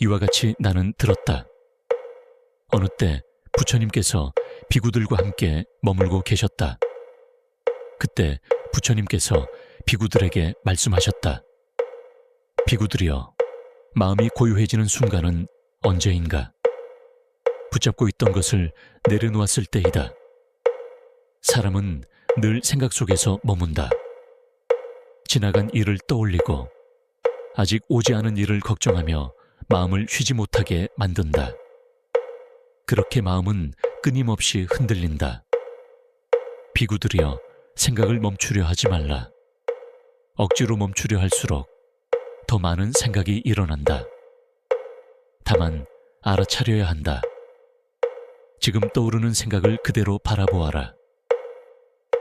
이와 같이 나는 들었다. 어느 때 부처님께서 비구들과 함께 머물고 계셨다. 그때 부처님께서 비구들에게 말씀하셨다. 비구들이여, 마음이 고요해지는 순간은 언제인가? 붙잡고 있던 것을 내려놓았을 때이다. 사람은 늘 생각 속에서 머문다. 지나간 일을 떠올리고 아직 오지 않은 일을 걱정하며 마음을 쉬지 못하게 만든다. 그렇게 마음은 끊임없이 흔들린다. 비구들이여, 생각을 멈추려 하지 말라. 억지로 멈추려 할수록 더 많은 생각이 일어난다. 다만 알아차려야 한다. 지금 떠오르는 생각을 그대로 바라보아라.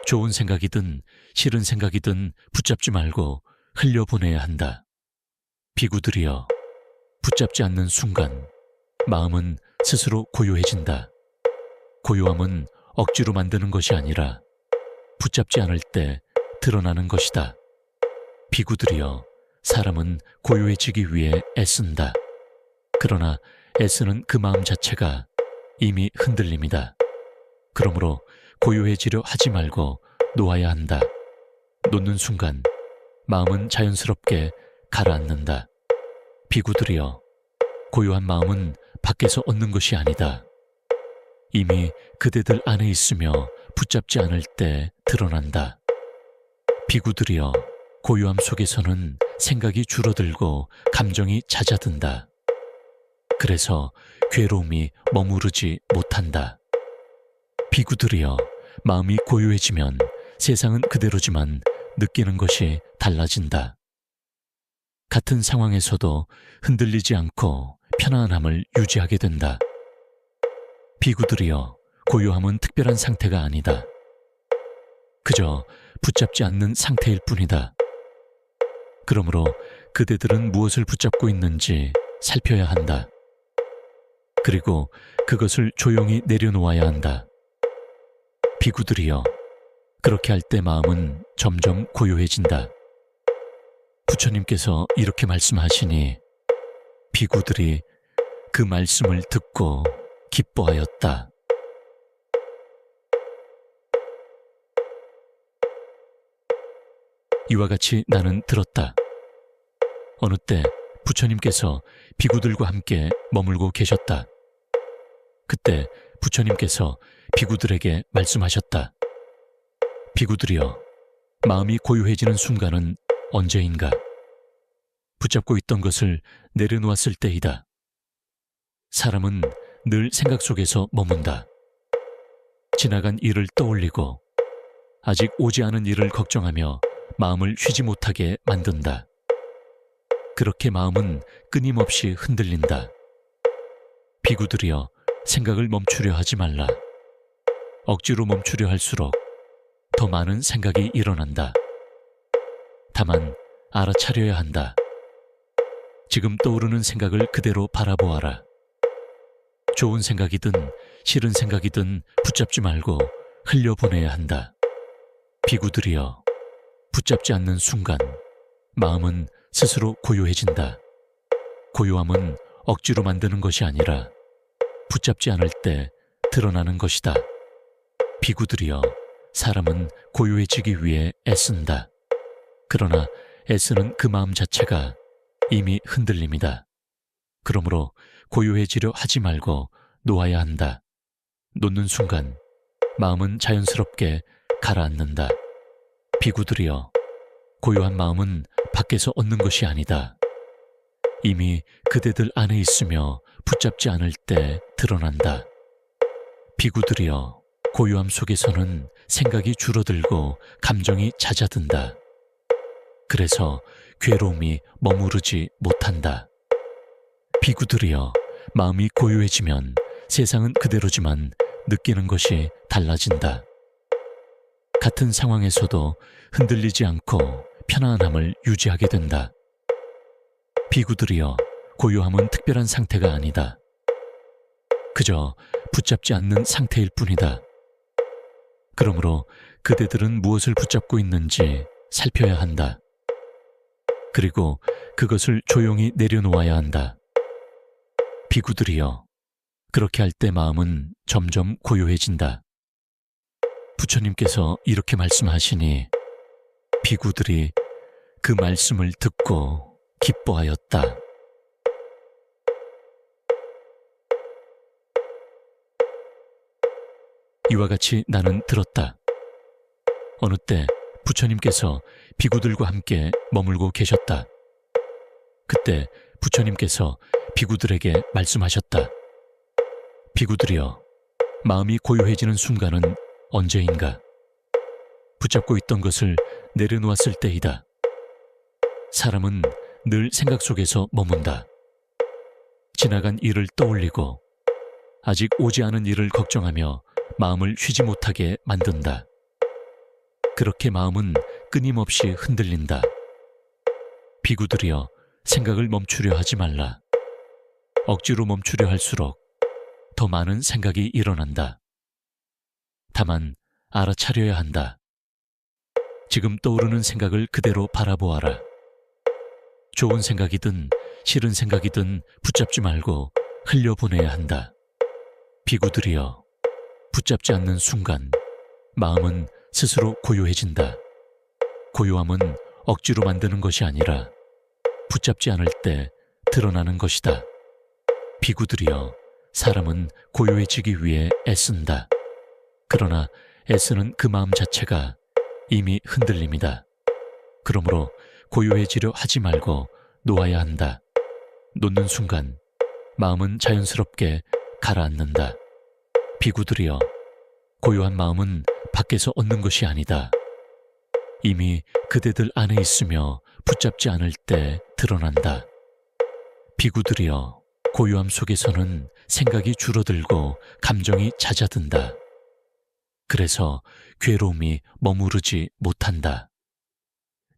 좋은 생각이든 싫은 생각이든 붙잡지 말고 흘려보내야 한다. 비구들이여, 붙잡지 않는 순간 마음은 스스로 고요해진다. 고요함은 억지로 만드는 것이 아니라 붙잡지 않을 때 드러나는 것이다. 비구들이여, 사람은 고요해지기 위해 애쓴다. 그러나 애쓰는 그 마음 자체가 이미 흔들림이다. 그러므로 고요해지려 하지 말고 놓아야 한다. 놓는 순간 마음은 자연스럽게 가라앉는다. 비구들이여, 고요한 마음은 밖에서 얻는 것이 아니다. 이미 그대들 안에 있으며 붙잡지 않을 때 드러난다. 비구들이여, 고요함 속에서는 생각이 줄어들고 감정이 잦아든다. 그래서 괴로움이 머무르지 못한다. 비구들이여, 마음이 고요해지면 세상은 그대로지만 느끼는 것이 달라진다. 같은 상황에서도 흔들리지 않고 편안함을 유지하게 된다. 비구들이여, 고요함은 특별한 상태가 아니다. 그저 붙잡지 않는 상태일 뿐이다. 그러므로 그대들은 무엇을 붙잡고 있는지 살펴야 한다. 그리고 그것을 조용히 내려놓아야 한다. 비구들이여, 그렇게 할 때 마음은 점점 고요해진다. 부처님께서 이렇게 말씀하시니 비구들이 그 말씀을 듣고 기뻐하였다. 이와 같이 나는 들었다. 어느 때 부처님께서 비구들과 함께 머물고 계셨다. 그때 부처님께서 비구들에게 말씀하셨다. 비구들이여, 마음이 고요해지는 순간은 언제인가? 붙잡고 있던 것을 내려놓았을 때이다. 사람은 늘 생각 속에서 머문다. 지나간 일을 떠올리고 아직 오지 않은 일을 걱정하며 마음을 쉬지 못하게 만든다. 그렇게 마음은 끊임없이 흔들린다. 비구들이여, 생각을 멈추려 하지 말라. 억지로 멈추려 할수록 더 많은 생각이 일어난다. 다만 알아차려야 한다. 지금 떠오르는 생각을 그대로 바라보아라. 좋은 생각이든 싫은 생각이든 붙잡지 말고 흘려보내야 한다. 비구들이여, 붙잡지 않는 순간 마음은 스스로 고요해진다. 고요함은 억지로 만드는 것이 아니라 붙잡지 않을 때 드러나는 것이다. 비구들이여, 사람은 고요해지기 위해 애쓴다. 그러나 애쓰는 그 마음 자체가 이미 흔들림이다. 그러므로 고요해지려 하지 말고 놓아야 한다. 놓는 순간 마음은 자연스럽게 가라앉는다. 비구들이여, 고요한 마음은 밖에서 얻는 것이 아니다. 이미 그대들 안에 있으며 붙잡지 않을 때 드러난다. 비구들이여, 고요함 속에서는 생각이 줄어들고 감정이 잦아든다. 그래서 괴로움이 머무르지 못한다. 비구들이여, 마음이 고요해지면 세상은 그대로지만 느끼는 것이 달라진다. 같은 상황에서도 흔들리지 않고 편안함을 유지하게 된다. 비구들이여, 고요함은 특별한 상태가 아니다. 그저 붙잡지 않는 상태일 뿐이다. 그러므로 그대들은 무엇을 붙잡고 있는지 살펴야 한다. 그리고 그것을 조용히 내려놓아야 한다. 비구들이여, 그렇게 할 때 마음은 점점 고요해진다. 부처님께서 이렇게 말씀하시니 비구들이 그 말씀을 듣고 기뻐하였다. 이와 같이 나는 들었다. 어느 때 부처님께서 비구들과 함께 머물고 계셨다. 그때 부처님께서 비구들에게 말씀하셨다. 비구들이여, 마음이 고요해지는 순간은 언제인가? 붙잡고 있던 것을 내려놓았을 때이다. 사람은 늘 생각 속에서 머문다. 지나간 일을 떠올리고 아직 오지 않은 일을 걱정하며 마음을 쉬지 못하게 만든다. 그렇게 마음은 끊임없이 흔들린다. 비구들이여, 생각을 멈추려 하지 말라. 억지로 멈추려 할수록 더 많은 생각이 일어난다. 다만 알아차려야 한다. 지금 떠오르는 생각을 그대로 바라보아라. 좋은 생각이든 싫은 생각이든 붙잡지 말고 흘려보내야 한다. 비구들이여, 붙잡지 않는 순간 마음은 스스로 고요해진다. 고요함은 억지로 만드는 것이 아니라 붙잡지 않을 때 드러나는 것이다. 비구들이여, 사람은 고요해지기 위해 애쓴다. 그러나 애쓰는 그 마음 자체가 이미 흔들림이다. 그러므로 고요해지려 하지 말고 놓아야 한다. 놓는 순간 마음은 자연스럽게 가라앉는다. 비구들이여, 고요한 마음은 밖에서 얻는 것이 아니다. 이미 그대들 안에 있으며 붙잡지 않을 때 드러난다. 비구들이여, 고요함 속에서는 생각이 줄어들고 감정이 잦아든다. 그래서 괴로움이 머무르지 못한다.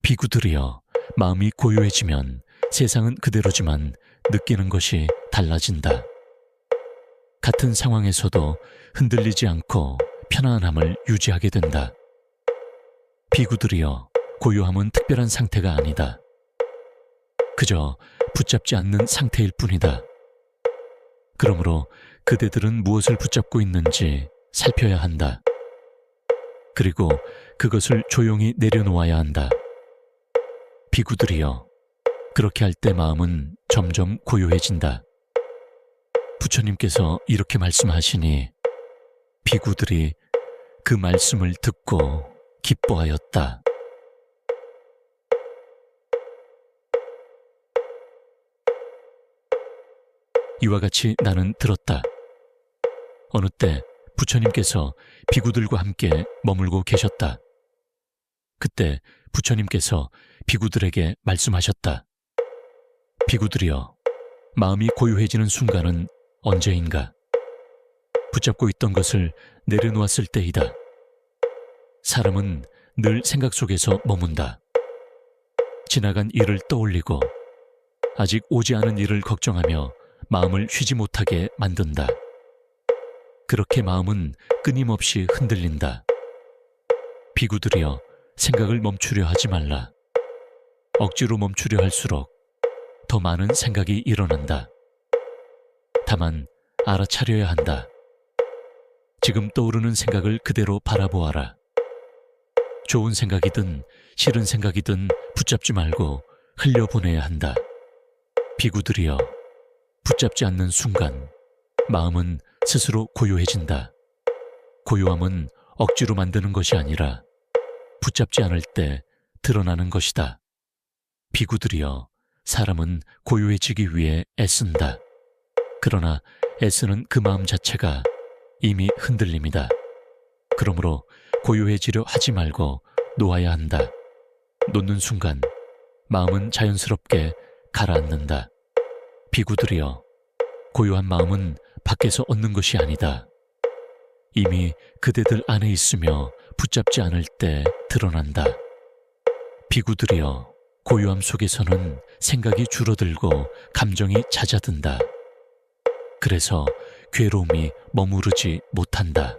비구들이여, 마음이 고요해지면 세상은 그대로지만 느끼는 것이 달라진다. 같은 상황에서도 흔들리지 않고 편안함을 유지하게 된다. 비구들이여, 고요함은 특별한 상태가 아니다. 그저 붙잡지 않는 상태일 뿐이다. 그러므로 그대들은 무엇을 붙잡고 있는지 살펴야 한다. 그리고 그것을 조용히 내려놓아야 한다. 비구들이여, 그렇게 할 때 마음은 점점 고요해진다. 부처님께서 이렇게 말씀하시니 비구들이 그 말씀을 듣고 기뻐하였다. 이와 같이 나는 들었다. 어느 때 부처님께서 비구들과 함께 머물고 계셨다. 그때 부처님께서 비구들에게 말씀하셨다. 비구들이여, 마음이 고요해지는 순간은 언제인가? 붙잡고 있던 것을 내려놓았을 때이다. 사람은 늘 생각 속에서 머문다. 지나간 일을 떠올리고 아직 오지 않은 일을 걱정하며 마음을 쉬지 못하게 만든다. 그렇게 마음은 끊임없이 흔들린다. 비구들이여, 생각을 멈추려 하지 말라. 억지로 멈추려 할수록 더 많은 생각이 일어난다. 다만 알아차려야 한다. 지금 떠오르는 생각을 그대로 바라보아라. 좋은 생각이든 싫은 생각이든 붙잡지 말고 흘려보내야 한다. 비구들이여, 붙잡지 않는 순간 마음은 스스로 고요해진다. 고요함은 억지로 만드는 것이 아니라 붙잡지 않을 때 드러나는 것이다. 비구들이여, 사람은 고요해지기 위해 애쓴다. 그러나 애쓰는 그 마음 자체가 이미 흔들림이다. 그러므로 고요해지려 하지 말고 놓아야 한다. 놓는 순간 마음은 자연스럽게 가라앉는다. 비구들이여, 고요한 마음은 밖에서 얻는 것이 아니다. 이미 그대들 안에 있으며 붙잡지 않을 때 드러난다. 비구들이여, 고요함 속에서는 생각이 줄어들고 감정이 잦아든다. 그래서 괴로움이 머무르지 못한다.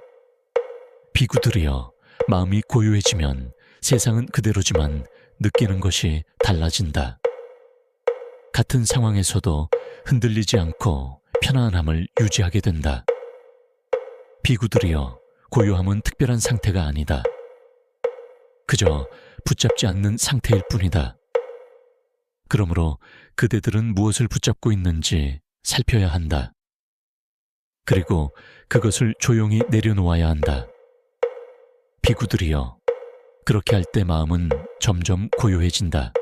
비구들이여, 마음이 고요해지면 세상은 그대로지만 느끼는 것이 달라진다. 같은 상황에서도 흔들리지 않고 편안함을 유지하게 된다. 비구들이여, 고요함은 특별한 상태가 아니다. 그저 붙잡지 않는 상태일 뿐이다. 그러므로 그대들은 무엇을 붙잡고 있는지 살펴야 한다. 그리고 그것을 조용히 내려놓아야 한다. 비구들이여, 그렇게 할 때 마음은 점점 고요해진다.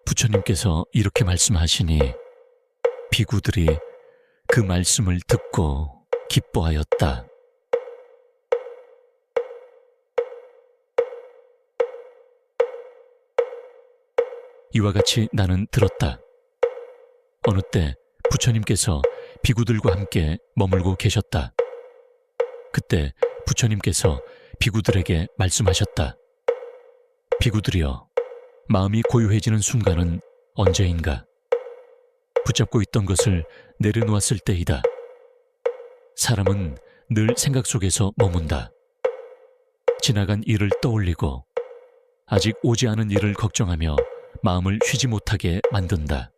부처님께서 이렇게 말씀하시니 비구들이 그 말씀을 듣고 기뻐하였다. 이와 같이 나는 들었다. 어느 때 부처님께서 비구들과 함께 머물고 계셨다. 그때 부처님께서 비구들에게 말씀하셨다. 비구들이여, 마음이 고요해지는 순간은 언제인가? 붙잡고 있던 것을 내려놓았을 때이다. 사람은 늘 생각 속에서 머문다. 지나간 일을 떠올리고 아직 오지 않은 일을 걱정하며 마음을 쉬지 못하게 만든다.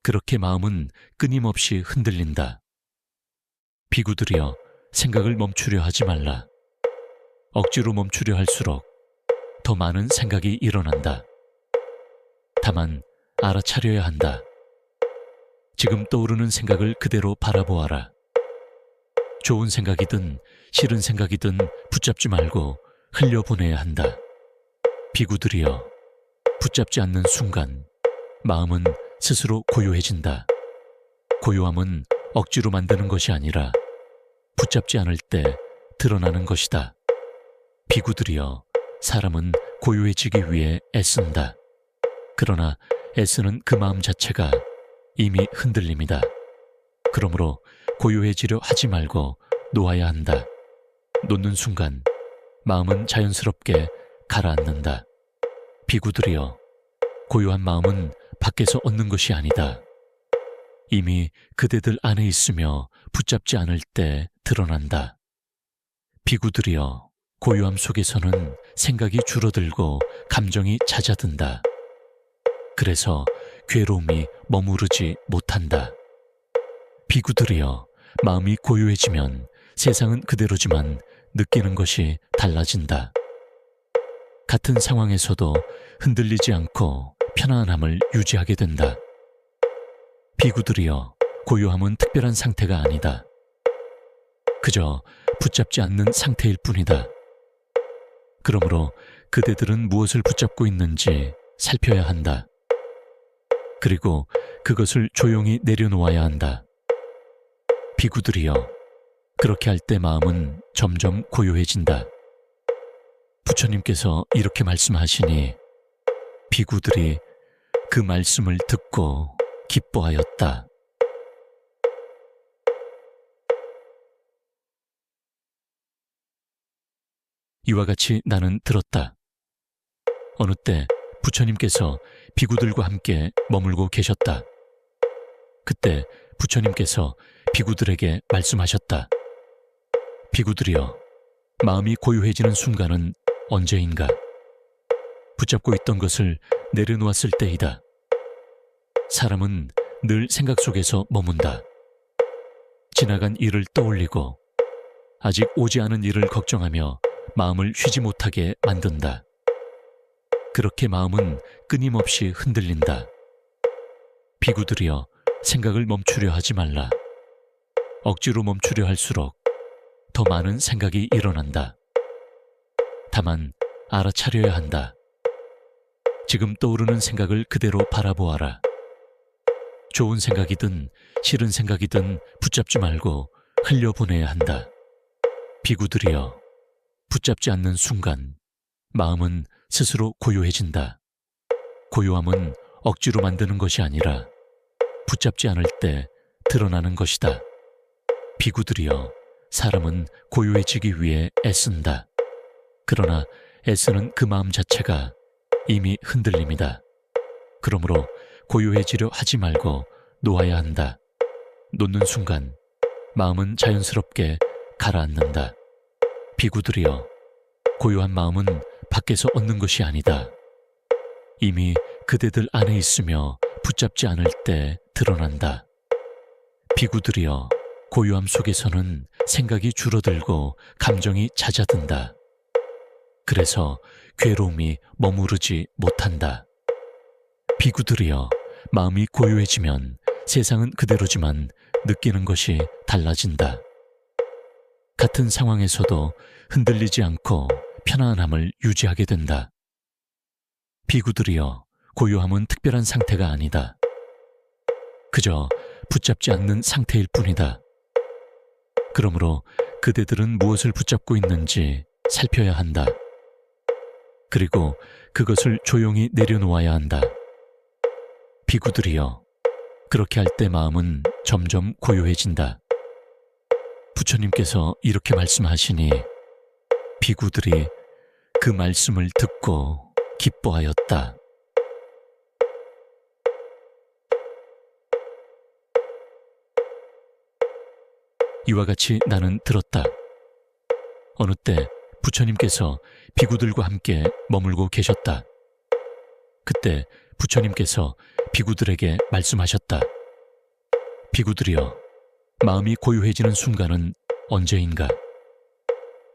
그렇게 마음은 끊임없이 흔들린다. 비구들이여, 생각을 멈추려 하지 말라. 억지로 멈추려 할수록 더 많은 생각이 일어난다. 다만 알아차려야 한다. 지금 떠오르는 생각을 그대로 바라보아라. 좋은 생각이든 싫은 생각이든 붙잡지 말고 흘려보내야 한다. 비구들이여, 붙잡지 않는 순간 마음은 스스로 고요해진다. 고요함은 억지로 만드는 것이 아니라 붙잡지 않을 때 드러나는 것이다. 비구들이여, 사람은 고요해지기 위해 애쓴다. 그러나 애쓰는 그 마음 자체가 이미 흔들림이다. 그러므로 고요해지려 하지 말고 놓아야 한다. 놓는 순간 마음은 자연스럽게 가라앉는다. 비구들이여, 고요한 마음은 밖에서 얻는 것이 아니다. 이미 그대들 안에 있으며 붙잡지 않을 때 드러난다. 비구들이여, 고요함 속에서는 생각이 줄어들고 감정이 잦아든다. 그래서 괴로움이 머무르지 못한다. 비구들이여, 마음이 고요해지면 세상은 그대로지만 느끼는 것이 달라진다. 같은 상황에서도 흔들리지 않고 편안함을 유지하게 된다. 비구들이여, 고요함은 특별한 상태가 아니다. 그저 붙잡지 않는 상태일 뿐이다. 그러므로 그대들은 무엇을 붙잡고 있는지 살펴야 한다. 그리고 그것을 조용히 내려놓아야 한다. 비구들이여, 그렇게 할 때 마음은 점점 고요해진다. 부처님께서 이렇게 말씀하시니 비구들이 그 말씀을 듣고 기뻐하였다. 이와 같이 나는 들었다. 어느 때 부처님께서 비구들과 함께 머물고 계셨다. 그때 부처님께서 비구들에게 말씀하셨다. 비구들이여, 마음이 고요해지는 순간은 언제인가? 붙잡고 있던 것을 내려놓았을 때이다. 사람은 늘 생각 속에서 머문다. 지나간 일을 떠올리고 아직 오지 않은 일을 걱정하며 마음을 쉬지 못하게 만든다. 그렇게 마음은 끊임없이 흔들린다. 비구들이여, 생각을 멈추려 하지 말라. 억지로 멈추려 할수록 더 많은 생각이 일어난다. 다만 알아차려야 한다. 지금 떠오르는 생각을 그대로 바라보아라. 좋은 생각이든 싫은 생각이든 붙잡지 말고 흘려보내야 한다. 비구들이여, 붙잡지 않는 순간 마음은 스스로 고요해진다. 고요함은 억지로 만드는 것이 아니라 붙잡지 않을 때 드러나는 것이다. 비구들이여, 사람은 고요해지기 위해 애쓴다. 그러나 애쓰는 그 마음 자체가 이미 흔들림이다. 그러므로 고요해지려 하지 말고 놓아야 한다. 놓는 순간 마음은 자연스럽게 가라앉는다. 비구들이여, 고요한 마음은 밖에서 얻는 것이 아니다. 이미 그대들 안에 있으며 붙잡지 않을 때 드러난다. 비구들이여, 고요함 속에서는 생각이 줄어들고 감정이 잦아든다. 그래서 괴로움이 머무르지 못한다. 비구들이여, 마음이 고요해지면 세상은 그대로지만 느끼는 것이 달라진다. 같은 상황에서도 흔들리지 않고 편안함을 유지하게 된다. 비구들이여, 고요함은 특별한 상태가 아니다. 그저 붙잡지 않는 상태일 뿐이다. 그러므로 그대들은 무엇을 붙잡고 있는지 살펴야 한다. 그리고 그것을 조용히 내려놓아야 한다. 비구들이여, 그렇게 할 때 마음은 점점 고요해진다. 부처님께서 이렇게 말씀하시니 비구들이 그 말씀을 듣고 기뻐하였다. 이와 같이 나는 들었다. 어느 때 부처님께서 비구들과 함께 머물고 계셨다. 그때 부처님께서 비구들에게 말씀하셨다. 비구들이여, 마음이 고요해지는 순간은 언제인가?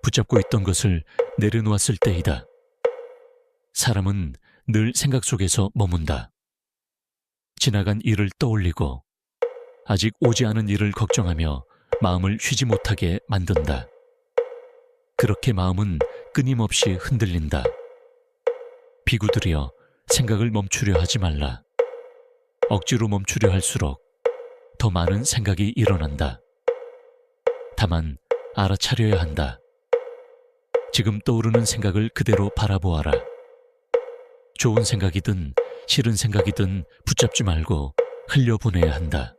붙잡고 있던 것을 내려놓았을 때이다. 사람은 늘 생각 속에서 머문다. 지나간 일을 떠올리고 아직 오지 않은 일을 걱정하며 마음을 쉬지 못하게 만든다. 그렇게 마음은 끊임없이 흔들린다. 비구들이여, 생각을 멈추려 하지 말라. 억지로 멈추려 할수록 더 많은 생각이 일어난다. 다만 알아차려야 한다. 지금 떠오르는 생각을 그대로 바라보아라. 좋은 생각이든 싫은 생각이든 붙잡지 말고 흘려보내야 한다.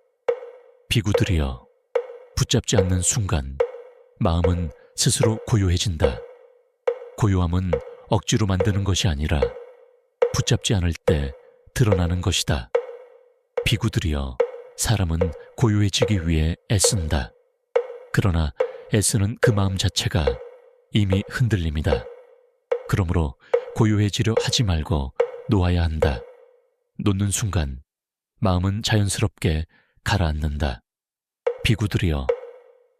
비구들이여, 붙잡지 않는 순간 마음은 스스로 고요해진다. 고요함은 억지로 만드는 것이 아니라 붙잡지 않을 때 드러나는 것이다. 비구들이여, 사람은 고요해지기 위해 애쓴다. 그러나 애쓰는 그 마음 자체가 이미 흔들림이다. 그러므로 고요해지려 하지 말고 놓아야 한다. 놓는 순간 마음은 자연스럽게 가라앉는다. 비구들이여,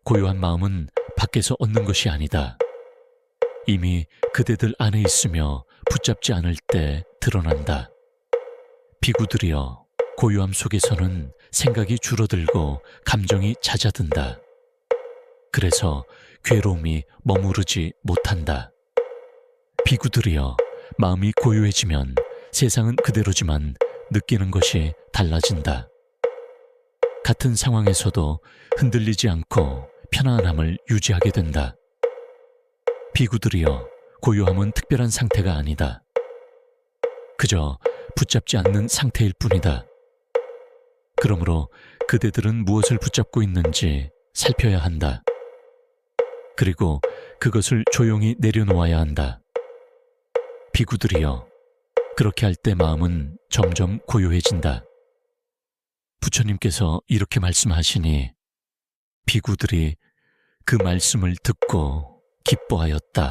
고요한 마음은 밖에서 얻는 것이 아니다. 이미 그대들 안에 있으며 붙잡지 않을 때 드러난다. 비구들이여, 고요함 속에서는 생각이 줄어들고 감정이 잦아든다. 그래서 괴로움이 머무르지 못한다. 비구들이여, 마음이 고요해지면 세상은 그대로지만 느끼는 것이 달라진다. 같은 상황에서도 흔들리지 않고 편안함을 유지하게 된다. 비구들이여, 고요함은 특별한 상태가 아니다. 그저 붙잡지 않는 상태일 뿐이다. 그러므로 그대들은 무엇을 붙잡고 있는지 살펴야 한다. 그리고 그것을 조용히 내려놓아야 한다. 비구들이여, 그렇게 할 때 마음은 점점 고요해진다. 부처님께서 이렇게 말씀하시니 비구들이 그 말씀을 듣고 기뻐하였다.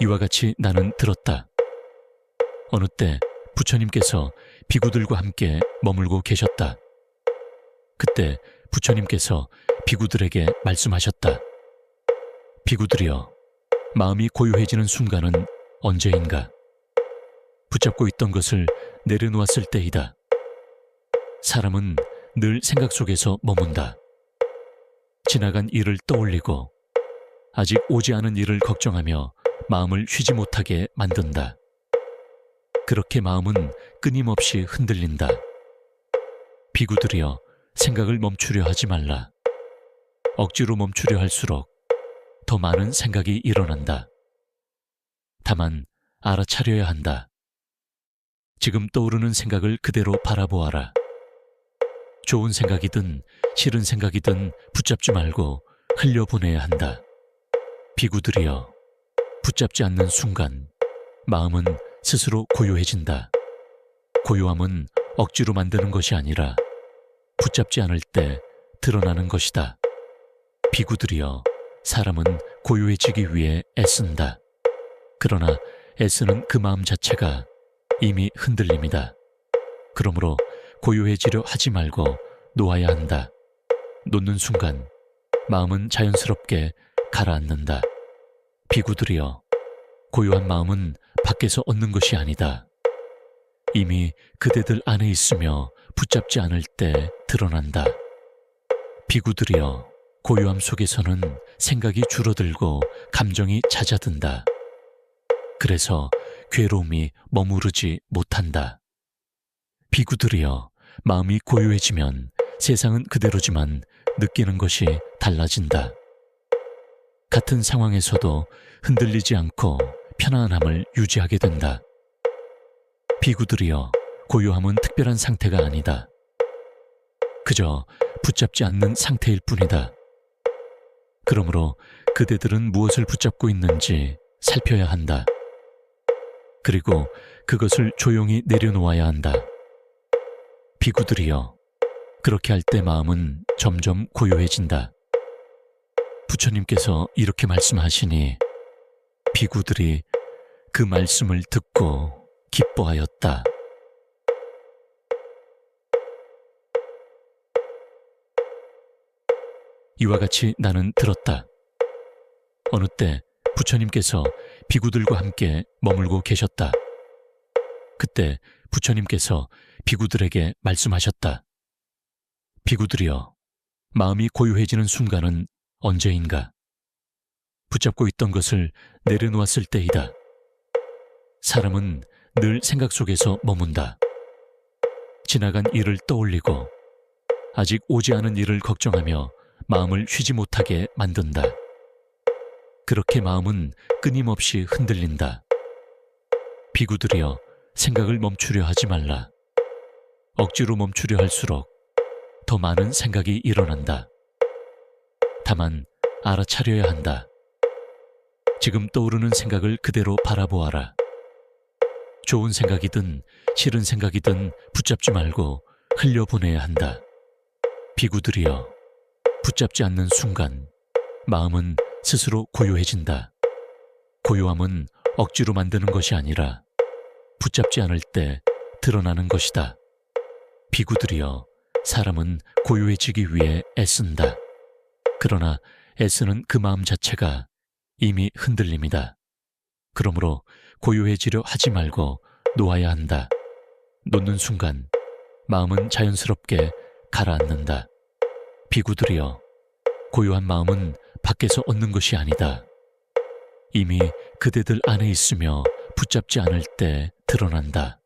이와 같이 나는 들었다. 어느 때 부처님께서 비구들과 함께 머물고 계셨다. 그때 부처님께서 비구들에게 말씀하셨다. 비구들이여, 마음이 고요해지는 순간은 언제인가? 붙잡고 있던 것을 내려놓았을 때이다. 사람은 늘 생각 속에서 머문다. 지나간 일을 떠올리고 아직 오지 않은 일을 걱정하며 마음을 쉬지 못하게 만든다. 그렇게 마음은 끊임없이 흔들린다. 비구들이여, 생각을 멈추려 하지 말라. 억지로 멈추려 할수록 더 많은 생각이 일어난다. 다만 알아차려야 한다. 지금 떠오르는 생각을 그대로 바라보아라. 좋은 생각이든 싫은 생각이든 붙잡지 말고 흘려보내야 한다. 비구들이여, 붙잡지 않는 순간 마음은 스스로 고요해진다. 고요함은 억지로 만드는 것이 아니라 붙잡지 않을 때 드러나는 것이다. 비구들이여, 사람은 고요해지기 위해 애쓴다. 그러나 애쓰는 그 마음 자체가 이미 흔들림이다. 그러므로 고요해지려 하지 말고 놓아야 한다. 놓는 순간 마음은 자연스럽게 가라앉는다. 비구들이여, 고요한 마음은 밖에서 얻는 것이 아니다. 이미 그대들 안에 있으며 붙잡지 않을 때 드러난다. 비구들이여, 고요함 속에서는 생각이 줄어들고 감정이 잦아든다. 그래서 괴로움이 머무르지 못한다. 비구들이여, 마음이 고요해지면 세상은 그대로지만 느끼는 것이 달라진다. 같은 상황에서도 흔들리지 않고 편안함을 유지하게 된다. 비구들이여, 고요함은 특별한 상태가 아니다. 그저 붙잡지 않는 상태일 뿐이다. 그러므로 그대들은 무엇을 붙잡고 있는지 살펴야 한다. 그리고 그것을 조용히 내려놓아야 한다. 비구들이여, 그렇게 할 때 마음은 점점 고요해진다. 부처님께서 이렇게 말씀하시니 비구들이 그 말씀을 듣고 기뻐하였다. 이와 같이 나는 들었다. 어느 때 부처님께서 비구들과 함께 머물고 계셨다. 그때 부처님께서 비구들에게 말씀하셨다. 비구들이여, 마음이 고요해지는 순간은 언제인가? 붙잡고 있던 것을 내려놓았을 때이다. 사람은 늘 생각 속에서 머문다. 지나간 일을 떠올리고 아직 오지 않은 일을 걱정하며 마음을 쉬지 못하게 만든다. 그렇게 마음은 끊임없이 흔들린다. 비구들이여, 생각을 멈추려 하지 말라. 억지로 멈추려 할수록 더 많은 생각이 일어난다. 다만 알아차려야 한다. 지금 떠오르는 생각을 그대로 바라보아라. 좋은 생각이든 싫은 생각이든 붙잡지 말고 흘려보내야 한다. 비구들이여, 붙잡지 않는 순간 마음은 스스로 고요해진다. 고요함은 억지로 만드는 것이 아니라 붙잡지 않을 때 드러나는 것이다. 비구들이여, 사람은 고요해지기 위해 애쓴다. 그러나 애쓰는 그 마음 자체가 이미 흔들림이다. 그러므로 고요해지려 하지 말고 놓아야 한다. 놓는 순간 마음은 자연스럽게 가라앉는다. 비구들이여, 고요한 마음은 밖에서 얻는 것이 아니다. 이미 그대들 안에 있으며 붙잡지 않을 때 드러난다.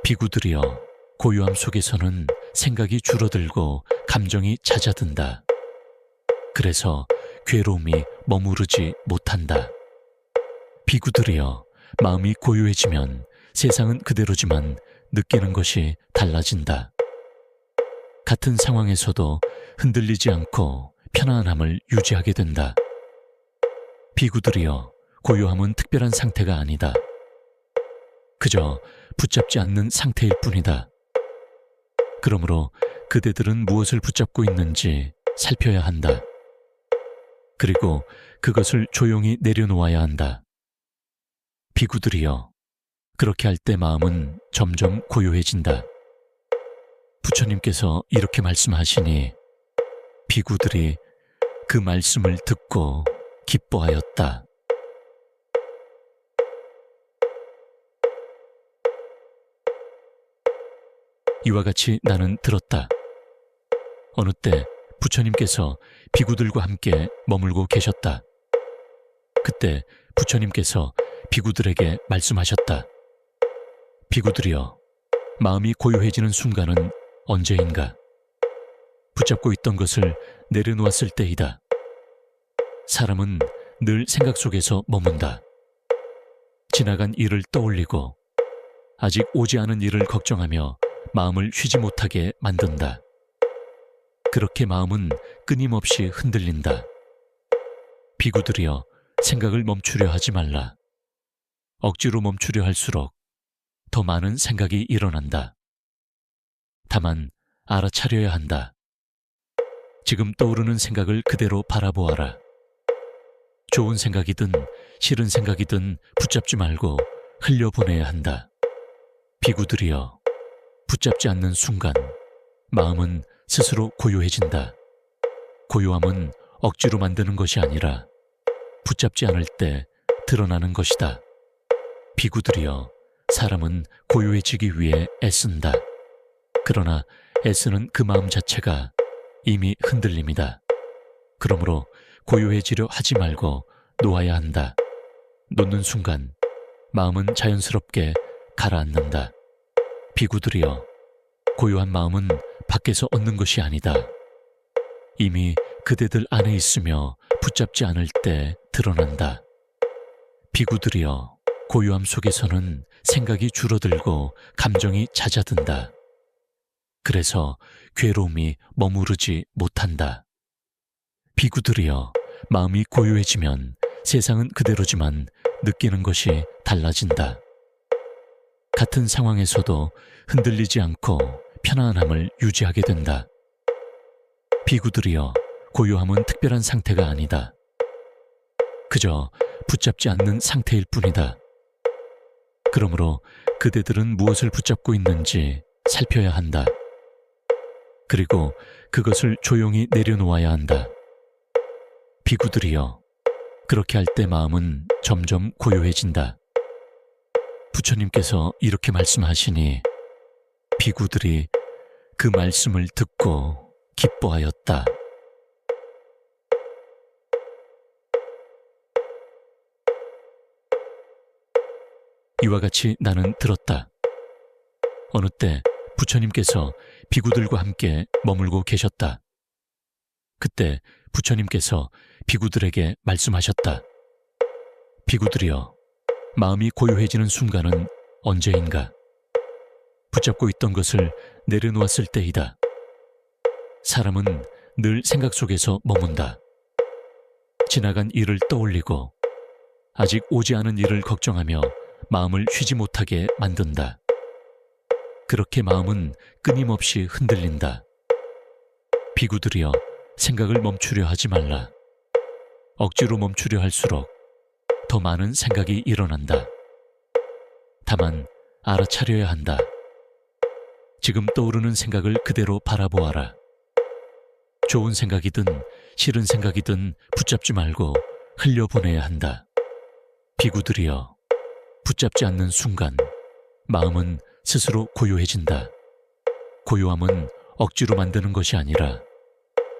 비구들이여, 고요함 속에서는 생각이 줄어들고 감정이 잦아든다. 그래서 괴로움이 머무르지 못한다. 비구들이여, 마음이 고요해지면 세상은 그대로지만 느끼는 것이 달라진다. 같은 상황에서도 흔들리지 않고 편안함을 유지하게 된다. 비구들이여, 고요함은 특별한 상태가 아니다. 그저 붙잡지 않는 상태일 뿐이다. 그러므로 그대들은 무엇을 붙잡고 있는지 살펴야 한다. 그리고 그것을 조용히 내려놓아야 한다. 비구들이여, 그렇게 할 때 마음은 점점 고요해진다. 부처님께서 이렇게 말씀하시니 비구들이 그 말씀을 듣고 기뻐하였다. 이와 같이 나는 들었다. 어느 때 부처님께서 비구들과 함께 머물고 계셨다. 그때 부처님께서 비구들에게 말씀하셨다. 비구들이여, 마음이 고요해지는 순간은 언제인가? 붙잡고 있던 것을 내려놓았을 때이다. 사람은 늘 생각 속에서 머문다. 지나간 일을 떠올리고 아직 오지 않은 일을 걱정하며 마음을 쉬지 못하게 만든다. 그렇게 마음은 끊임없이 흔들린다. 비구들이여, 생각을 멈추려 하지 말라. 억지로 멈추려 할수록 더 많은 생각이 일어난다. 다만 알아차려야 한다. 지금 떠오르는 생각을 그대로 바라보아라. 좋은 생각이든 싫은 생각이든 붙잡지 말고 흘려보내야 한다. 비구들이여, 붙잡지 않는 순간 마음은 스스로 고요해진다. 고요함은 억지로 만드는 것이 아니라 붙잡지 않을 때 드러나는 것이다. 비구들이여, 사람은 고요해지기 위해 애쓴다. 그러나 애쓰는 그 마음 자체가 이미 흔들림이다. 그러므로 고요해지려 하지 말고 놓아야 한다. 놓는 순간 마음은 자연스럽게 가라앉는다. 비구들이여, 고요한 마음은 밖에서 얻는 것이 아니다. 이미 그대들 안에 있으며 붙잡지 않을 때 드러난다. 비구들이여, 고요함 속에서는 생각이 줄어들고 감정이 잦아든다. 그래서 괴로움이 머무르지 못한다. 비구들이여, 마음이 고요해지면 세상은 그대로지만 느끼는 것이 달라진다. 같은 상황에서도 흔들리지 않고 편안함을 유지하게 된다. 비구들이여, 고요함은 특별한 상태가 아니다. 그저 붙잡지 않는 상태일 뿐이다. 그러므로 그대들은 무엇을 붙잡고 있는지 살펴야 한다. 그리고 그것을 조용히 내려놓아야 한다. 비구들이여, 그렇게 할 때 마음은 점점 고요해진다. 부처님께서 이렇게 말씀하시니 비구들이 그 말씀을 듣고 기뻐하였다. 이와 같이 나는 들었다. 어느 때 부처님께서 비구들과 함께 머물고 계셨다. 그때 부처님께서 비구들에게 말씀하셨다. 비구들이여, 마음이 고요해지는 순간은 언제인가? 붙잡고 있던 것을 내려놓았을 때이다. 사람은 늘 생각 속에서 머문다. 지나간 일을 떠올리고 아직 오지 않은 일을 걱정하며 마음을 쉬지 못하게 만든다. 그렇게 마음은 끊임없이 흔들린다. 비구들이여, 생각을 멈추려 하지 말라. 억지로 멈추려 할수록 더 많은 생각이 일어난다. 다만 알아차려야 한다. 지금 떠오르는 생각을 그대로 바라보아라. 좋은 생각이든 싫은 생각이든 붙잡지 말고 흘려보내야 한다. 비구들이여, 붙잡지 않는 순간 마음은 스스로 고요해진다. 고요함은 억지로 만드는 것이 아니라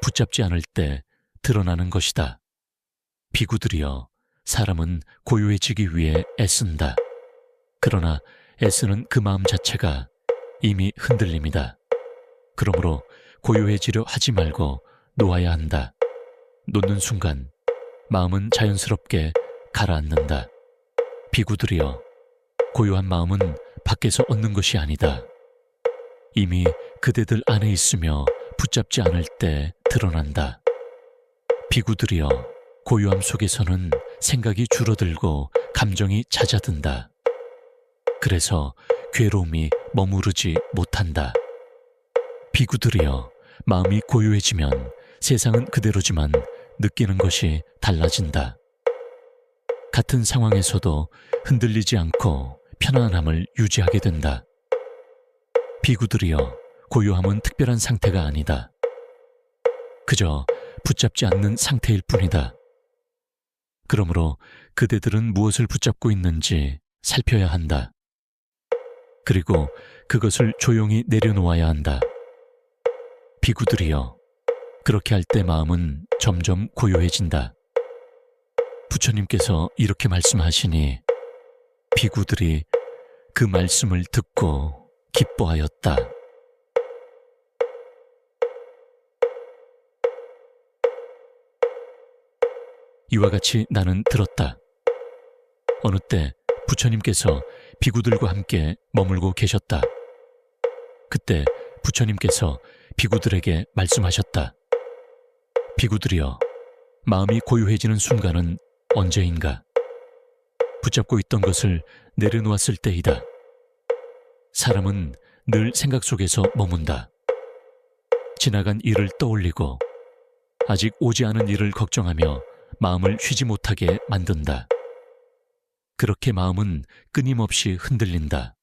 붙잡지 않을 때 드러나는 것이다. 비구들이여, 사람은 고요해지기 위해 애쓴다. 그러나 애쓰는 그 마음 자체가 이미 흔들림이다. 그러므로 고요해지려 하지 말고 놓아야 한다. 놓는 순간 마음은 자연스럽게 가라앉는다. 비구들이여, 고요한 마음은 밖에서 얻는 것이 아니다. 이미 그대들 안에 있으며 붙잡지 않을 때 드러난다. 비구들이여, 고요함 속에서는 생각이 줄어들고 감정이 잦아든다. 그래서 괴로움이 머무르지 못한다. 비구들이여, 마음이 고요해지면 세상은 그대로지만 느끼는 것이 달라진다. 같은 상황에서도 흔들리지 않고 편안함을 유지하게 된다. 비구들이여, 고요함은 특별한 상태가 아니다. 그저 붙잡지 않는 상태일 뿐이다. 그러므로 그대들은 무엇을 붙잡고 있는지 살펴야 한다. 그리고 그것을 조용히 내려놓아야 한다. 비구들이여, 그렇게 할 때 마음은 점점 고요해진다. 부처님께서 이렇게 말씀하시니 비구들이 그 말씀을 듣고 기뻐하였다. 이와 같이 나는 들었다. 어느 때 부처님께서 비구들과 함께 머물고 계셨다. 그때 부처님께서 비구들에게 말씀하셨다. 비구들이여, 마음이 고요해지는 순간은 언제인가? 붙잡고 있던 것을 내려놓았을 때이다. 사람은 늘 생각 속에서 머문다. 지나간 일을 떠올리고 아직 오지 않은 일을 걱정하며 마음을 쉬지 못하게 만든다. 그렇게 마음은 끊임없이 흔들린다.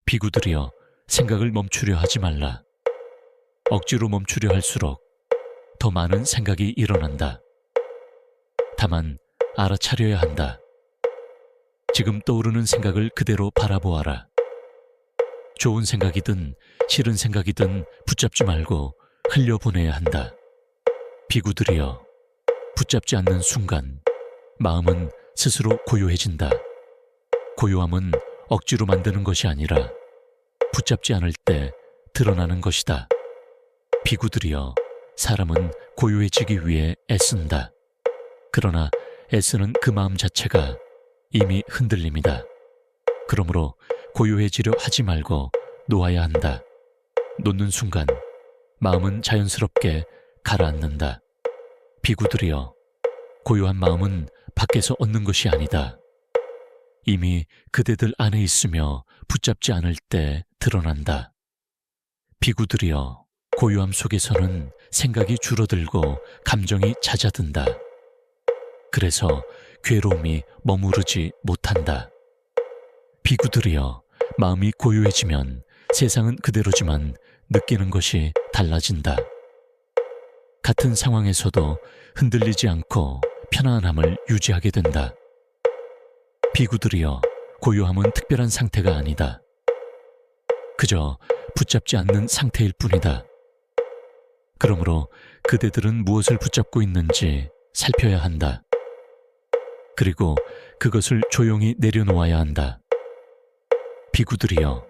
비구들이여, 생각을 멈추려 하지 말라. 억지로 멈추려 할수록 더 많은 생각이 일어난다. 다만 알아차려야 한다. 지금 떠오르는 생각을 그대로 바라보아라. 좋은 생각이든 싫은 생각이든 붙잡지 말고 흘려보내야 한다. 비구들이여, 붙잡지 않는 순간 마음은 스스로 고요해진다. 고요함은 억지로 만드는 것이 아니라 붙잡지 않을 때 드러나는 것이다. 비구들이여, 사람은 고요해지기 위해 애쓴다. 그러나 애쓰는 그 마음 자체가 이미 흔들림이다. 그러므로 고요해지려 하지 말고 놓아야 한다. 놓는 순간 마음은 자연스럽게 가라앉는다. 비구들이여, 고요한 마음은 밖에서 얻는 것이 아니다. 이미 그대들 안에 있으며 붙잡지 않을 때 드러난다. 비구들이여, 고요함 속에서는 생각이 줄어들고 감정이 잦아든다. 그래서 괴로움이 머무르지 못한다. 비구들이여, 마음이 고요해지면 세상은 그대로지만 느끼는 것이 달라진다. 같은 상황에서도 흔들리지 않고 편안함을 유지하게 된다. 비구들이여, 고요함은 특별한 상태가 아니다. 그저 붙잡지 않는 상태일 뿐이다. 그러므로 그대들은 무엇을 붙잡고 있는지 살펴야 한다. 그리고 그것을 조용히 내려놓아야 한다. 비구들이여,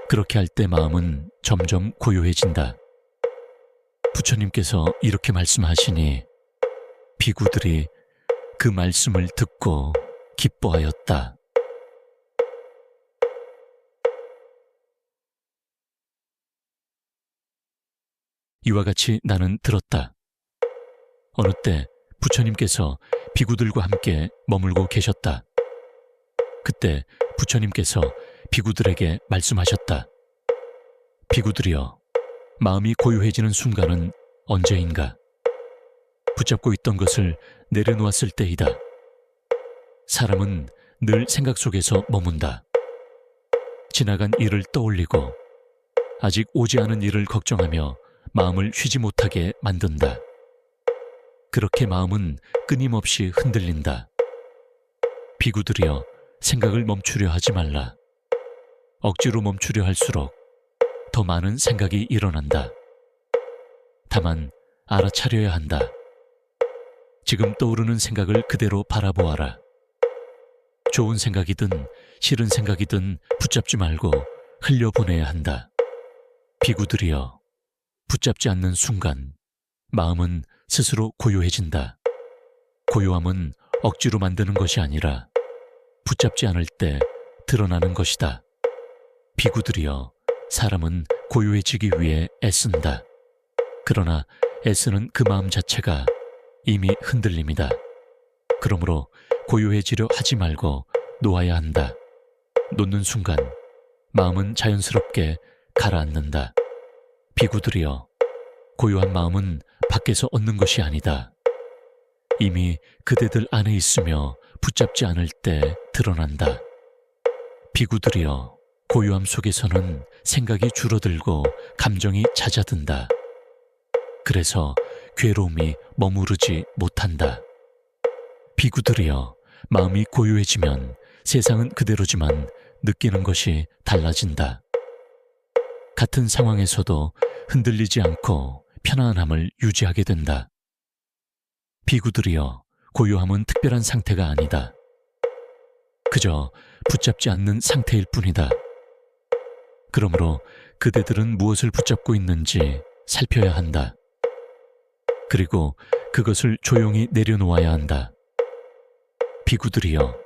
그렇게 할 때 마음은 점점 고요해진다. 부처님께서 이렇게 말씀하시니 비구들이 그 말씀을 듣고 기뻐하였다. 이와 같이 나는 들었다. 어느 때 부처님께서 비구들과 함께 머물고 계셨다. 그때 부처님께서 비구들에게 말씀하셨다. 비구들이여, 마음이 고요해지는 순간은 언제인가? 붙잡고 있던 것을 내려놓았을 때이다. 사람은 늘 생각 속에서 머문다. 지나간 일을 떠올리고 아직 오지 않은 일을 걱정하며 마음을 쉬지 못하게 만든다. 그렇게 마음은 끊임없이 흔들린다. 비구들이여, 생각을 멈추려 하지 말라. 억지로 멈추려 할수록 더 많은 생각이 일어난다. 다만 알아차려야 한다. 지금 떠오르는 생각을 그대로 바라보아라. 좋은 생각이든 싫은 생각이든 붙잡지 말고 흘려보내야 한다. 비구들이여, 붙잡지 않는 순간 마음은 스스로 고요해진다. 고요함은 억지로 만드는 것이 아니라 붙잡지 않을 때 드러나는 것이다. 비구들이여, 사람은 고요해지기 위해 애쓴다. 그러나 애쓰는 그 마음 자체가 이미 흔들림이다. 그러므로 고요해지려 하지 말고 놓아야 한다. 놓는 순간 마음은 자연스럽게 가라앉는다. 비구들이여, 고요한 마음은 밖에서 얻는 것이 아니다. 이미 그대들 안에 있으며 붙잡지 않을 때 드러난다. 비구들이여, 고요함 속에서는 생각이 줄어들고 감정이 잦아든다. 그래서 괴로움이 머무르지 못한다. 비구들이여, 마음이 고요해지면 세상은 그대로지만 느끼는 것이 달라진다. 같은 상황에서도 흔들리지 않고 편안함을 유지하게 된다. 비구들이여, 고요함은 특별한 상태가 아니다. 그저 붙잡지 않는 상태일 뿐이다. 그러므로 그대들은 무엇을 붙잡고 있는지 살펴야 한다. 그리고 그것을 조용히 내려놓아야 한다. 비구들이여,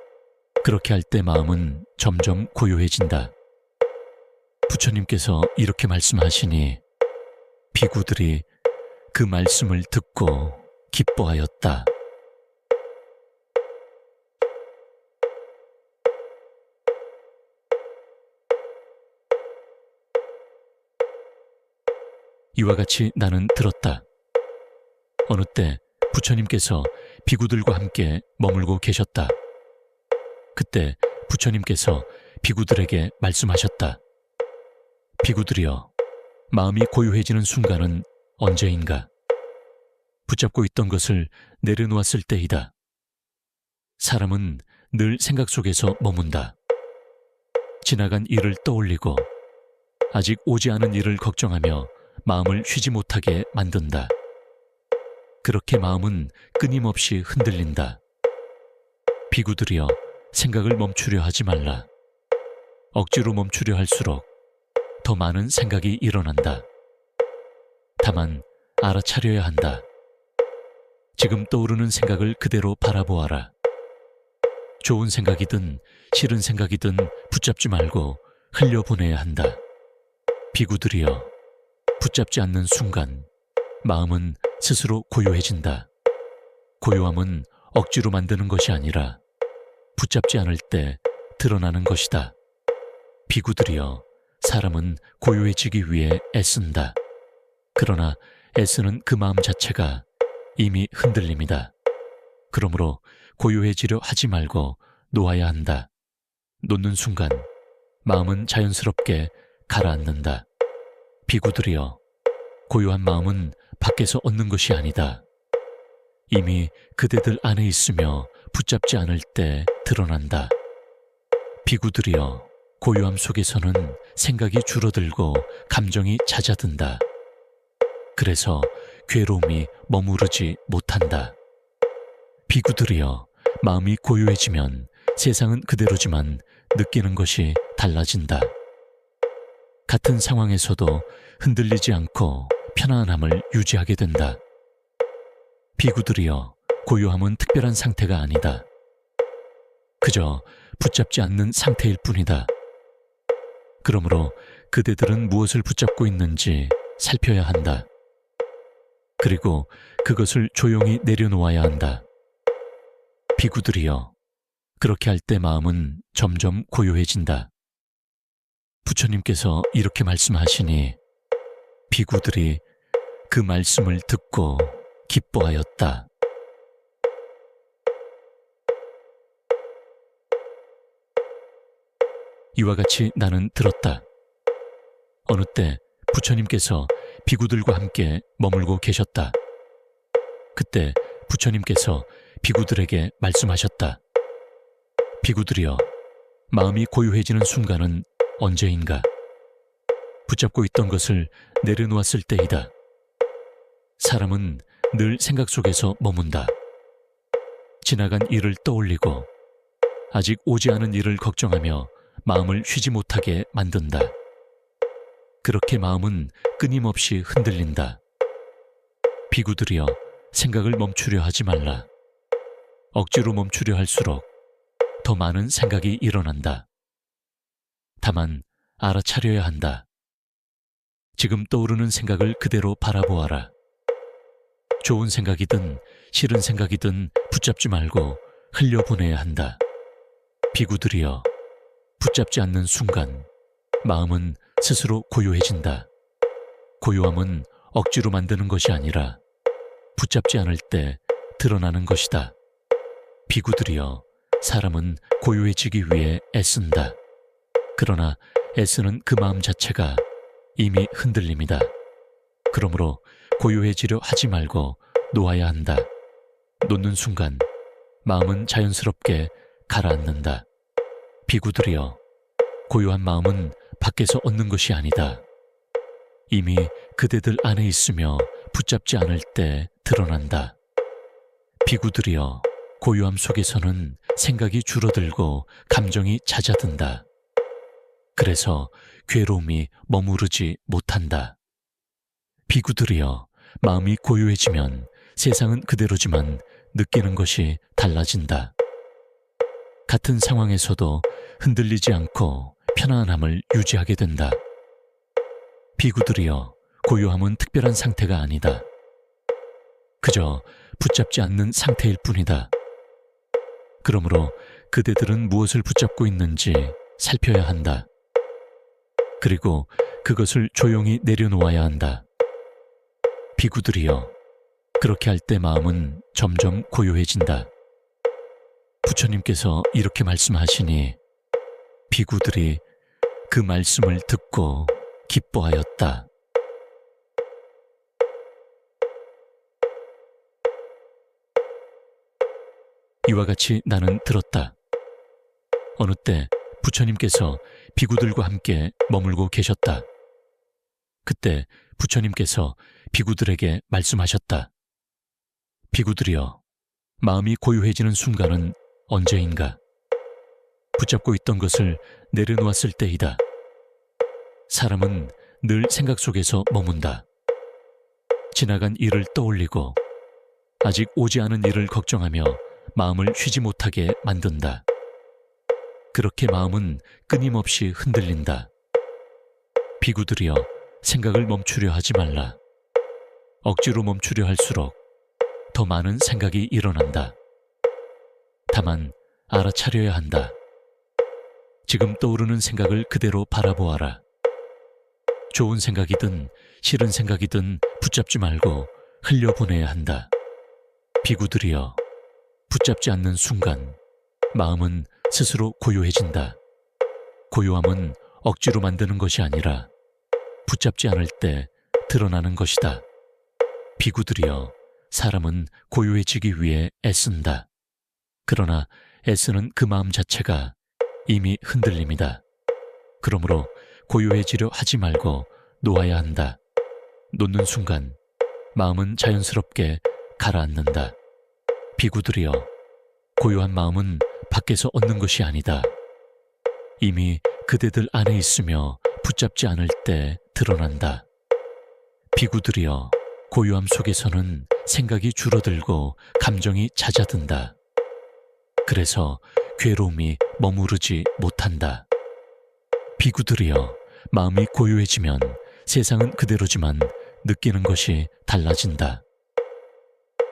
그렇게 할 때 마음은 점점 고요해진다. 부처님께서 이렇게 말씀하시니 비구들이 그 말씀을 듣고 기뻐하였다. 이와 같이 나는 들었다. 어느 때 부처님께서 비구들과 함께 머물고 계셨다. 그때 부처님께서 비구들에게 말씀하셨다. 비구들이여, 마음이 고요해지는 순간은 언제인가? 붙잡고 있던 것을 내려놓았을 때이다. 사람은 늘 생각 속에서 머문다. 지나간 일을 떠올리고 아직 오지 않은 일을 걱정하며 마음을 쉬지 못하게 만든다. 그렇게 마음은 끊임없이 흔들린다. 비구들이여, 생각을 멈추려 하지 말라. 억지로 멈추려 할수록 더 많은 생각이 일어난다. 다만 알아차려야 한다. 지금 떠오르는 생각을 그대로 바라보아라. 좋은 생각이든 싫은 생각이든 붙잡지 말고 흘려보내야 한다. 비구들이여, 붙잡지 않는 순간 마음은 스스로 고요해진다. 고요함은 억지로 만드는 것이 아니라 붙잡지 않을 때 드러나는 것이다. 비구들이여, 사람은 고요해지기 위해 애쓴다. 그러나 애쓰는 그 마음 자체가 이미 흔들림이다. 그러므로 고요해지려 하지 말고 놓아야 한다. 놓는 순간 마음은 자연스럽게 가라앉는다. 비구들이여, 고요한 마음은 밖에서 얻는 것이 아니다. 이미 그대들 안에 있으며 붙잡지 않을 때 드러난다. 비구들이여, 고요함 속에서는 생각이 줄어들고 감정이 잦아든다. 그래서 괴로움이 머무르지 못한다. 비구들이여, 마음이 고요해지면 세상은 그대로지만 느끼는 것이 달라진다. 같은 상황에서도 흔들리지 않고 편안함을 유지하게 된다. 비구들이여, 고요함은 특별한 상태가 아니다. 그저 붙잡지 않는 상태일 뿐이다. 그러므로 그대들은 무엇을 붙잡고 있는지 살펴야 한다. 그리고 그것을 조용히 내려놓아야 한다. 비구들이여, 그렇게 할 때 마음은 점점 고요해진다. 부처님께서 이렇게 말씀하시니 비구들이 그 말씀을 듣고 기뻐하였다. 이와 같이 나는 들었다. 어느 때 부처님께서 비구들과 함께 머물고 계셨다. 그때 부처님께서 비구들에게 말씀하셨다. 비구들이여, 마음이 고요해지는 순간은 언제인가? 붙잡고 있던 것을 내려놓았을 때이다. 사람은 늘 생각 속에서 머문다. 지나간 일을 떠올리고 아직 오지 않은 일을 걱정하며 마음을 쉬지 못하게 만든다. 그렇게 마음은 끊임없이 흔들린다. 비구들이여, 생각을 멈추려 하지 말라. 억지로 멈추려 할수록 더 많은 생각이 일어난다. 다만 알아차려야 한다. 지금 떠오르는 생각을 그대로 바라보아라. 좋은 생각이든 싫은 생각이든 붙잡지 말고 흘려보내야 한다. 비구들이여, 붙잡지 않는 순간 마음은 스스로 고요해진다. 고요함은 억지로 만드는 것이 아니라 붙잡지 않을 때 드러나는 것이다. 비구들이여, 사람은 고요해지기 위해 애쓴다. 그러나 애쓰는 그 마음 자체가 이미 흔들림이다. 그러므로 고요해지려 하지 말고 놓아야 한다. 놓는 순간 마음은 자연스럽게 가라앉는다. 비구들이여, 고요한 마음은 밖에서 얻는 것이 아니다. 이미 그대들 안에 있으며 붙잡지 않을 때 드러난다. 비구들이여, 고요함 속에서는 생각이 줄어들고 감정이 잦아든다. 그래서 괴로움이 머무르지 못한다. 비구들이여, 마음이 고요해지면 세상은 그대로지만 느끼는 것이 달라진다. 같은 상황에서도 흔들리지 않고 편안함을 유지하게 된다. 비구들이여, 고요함은 특별한 상태가 아니다. 그저 붙잡지 않는 상태일 뿐이다. 그러므로 그대들은 무엇을 붙잡고 있는지 살펴야 한다. 그리고 그것을 조용히 내려놓아야 한다. 비구들이여, 그렇게 할 때 마음은 점점 고요해진다. 부처님께서 이렇게 말씀하시니 비구들이 그 말씀을 듣고 기뻐하였다. 이와 같이 나는 들었다. 어느 때 부처님께서 비구들과 함께 머물고 계셨다. 그때 부처님께서 비구들에게 말씀하셨다. 비구들이여, 마음이 고요해지는 순간은 언제인가? 붙잡고 있던 것을 내려놓았을 때이다. 사람은 늘 생각 속에서 머문다. 지나간 일을 떠올리고 아직 오지 않은 일을 걱정하며 마음을 쉬지 못하게 만든다. 그렇게 마음은 끊임없이 흔들린다. 비구들이여, 생각을 멈추려 하지 말라. 억지로 멈추려 할수록 더 많은 생각이 일어난다. 다만 알아차려야 한다. 지금 떠오르는 생각을 그대로 바라보아라. 좋은 생각이든 싫은 생각이든 붙잡지 말고 흘려보내야 한다. 비구들이여, 붙잡지 않는 순간 마음은 스스로 고요해진다. 고요함은 억지로 만드는 것이 아니라 붙잡지 않을 때 드러나는 것이다. 비구들이여, 사람은 고요해지기 위해 애쓴다. 그러나 애쓰는 그 마음 자체가 이미 흔들림이다. 그러므로 고요해지려 하지 말고 놓아야 한다. 놓는 순간 마음은 자연스럽게 가라앉는다. 비구들이여, 고요한 마음은 밖에서 얻는 것이 아니다. 이미 그대들 안에 있으며 붙잡지 않을 때 드러난다. 비구들이여, 고요함 속에서는 생각이 줄어들고 감정이 잦아든다. 그래서 괴로움이 머무르지 못한다. 비구들이여, 마음이 고요해지면 세상은 그대로지만 느끼는 것이 달라진다.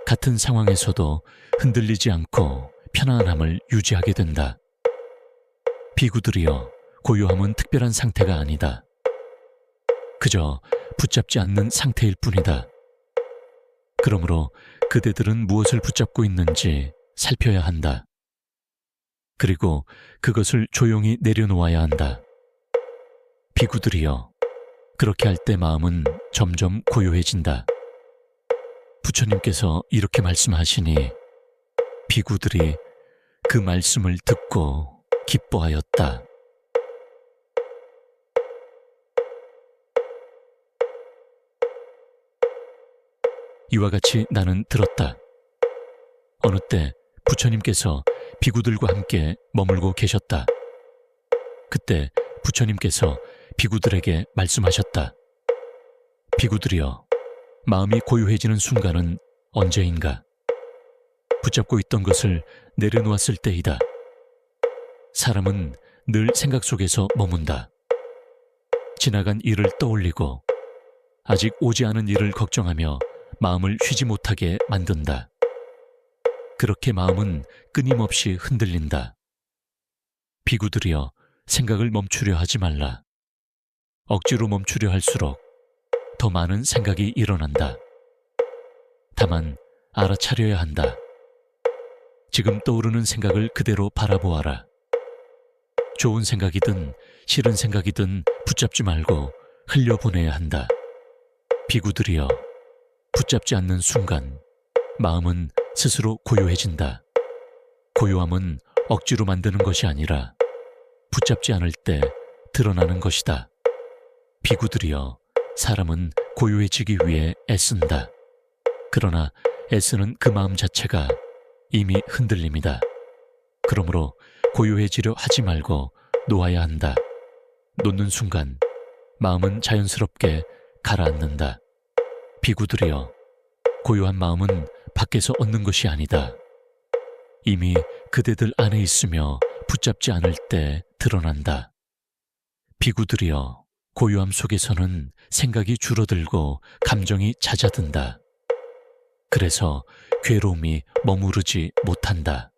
같은 상황에서도 흔들리지 않고 편안함을 유지하게 된다. 비구들이여, 고요함은 특별한 상태가 아니다. 그저 붙잡지 않는 상태일 뿐이다. 그러므로 그대들은 무엇을 붙잡고 있는지 살펴야 한다. 그리고 그것을 조용히 내려놓아야 한다. 비구들이여, 그렇게 할 때 마음은 점점 고요해진다. 부처님께서 이렇게 말씀하시니 비구들이 그 말씀을 듣고 기뻐하였다. 이와 같이 나는 들었다. 어느 때 부처님께서 비구들과 함께 머물고 계셨다. 그때 부처님께서 비구들에게 말씀하셨다. 비구들이여, 마음이 고요해지는 순간은 언제인가? 붙잡고 있던 것을 내려놓았을 때이다. 사람은 늘 생각 속에서 머문다. 지나간 일을 떠올리고 아직 오지 않은 일을 걱정하며 마음을 쉬지 못하게 만든다. 그렇게 마음은 끊임없이 흔들린다. 비구들이여, 생각을 멈추려 하지 말라. 억지로 멈추려 할수록 더 많은 생각이 일어난다. 다만 알아차려야 한다. 지금 떠오르는 생각을 그대로 바라보아라. 좋은 생각이든 싫은 생각이든 붙잡지 말고 흘려보내야 한다. 비구들이여, 붙잡지 않는 순간 마음은 스스로 고요해진다. 고요함은 억지로 만드는 것이 아니라 붙잡지 않을 때 드러나는 것이다. 비구들이여, 사람은 고요해지기 위해 애쓴다. 그러나 애쓰는 그 마음 자체가 이미 흔들림이다. 그러므로 고요해지려 하지 말고 놓아야 한다. 놓는 순간 마음은 자연스럽게 가라앉는다. 비구들이여, 고요한 마음은 밖에서 얻는 것이 아니다. 이미 그대들 안에 있으며 붙잡지 않을 때 드러난다. 비구들이여, 고요함 속에서는 생각이 줄어들고 감정이 잦아든다. 그래서 괴로움이 머무르지 못한다.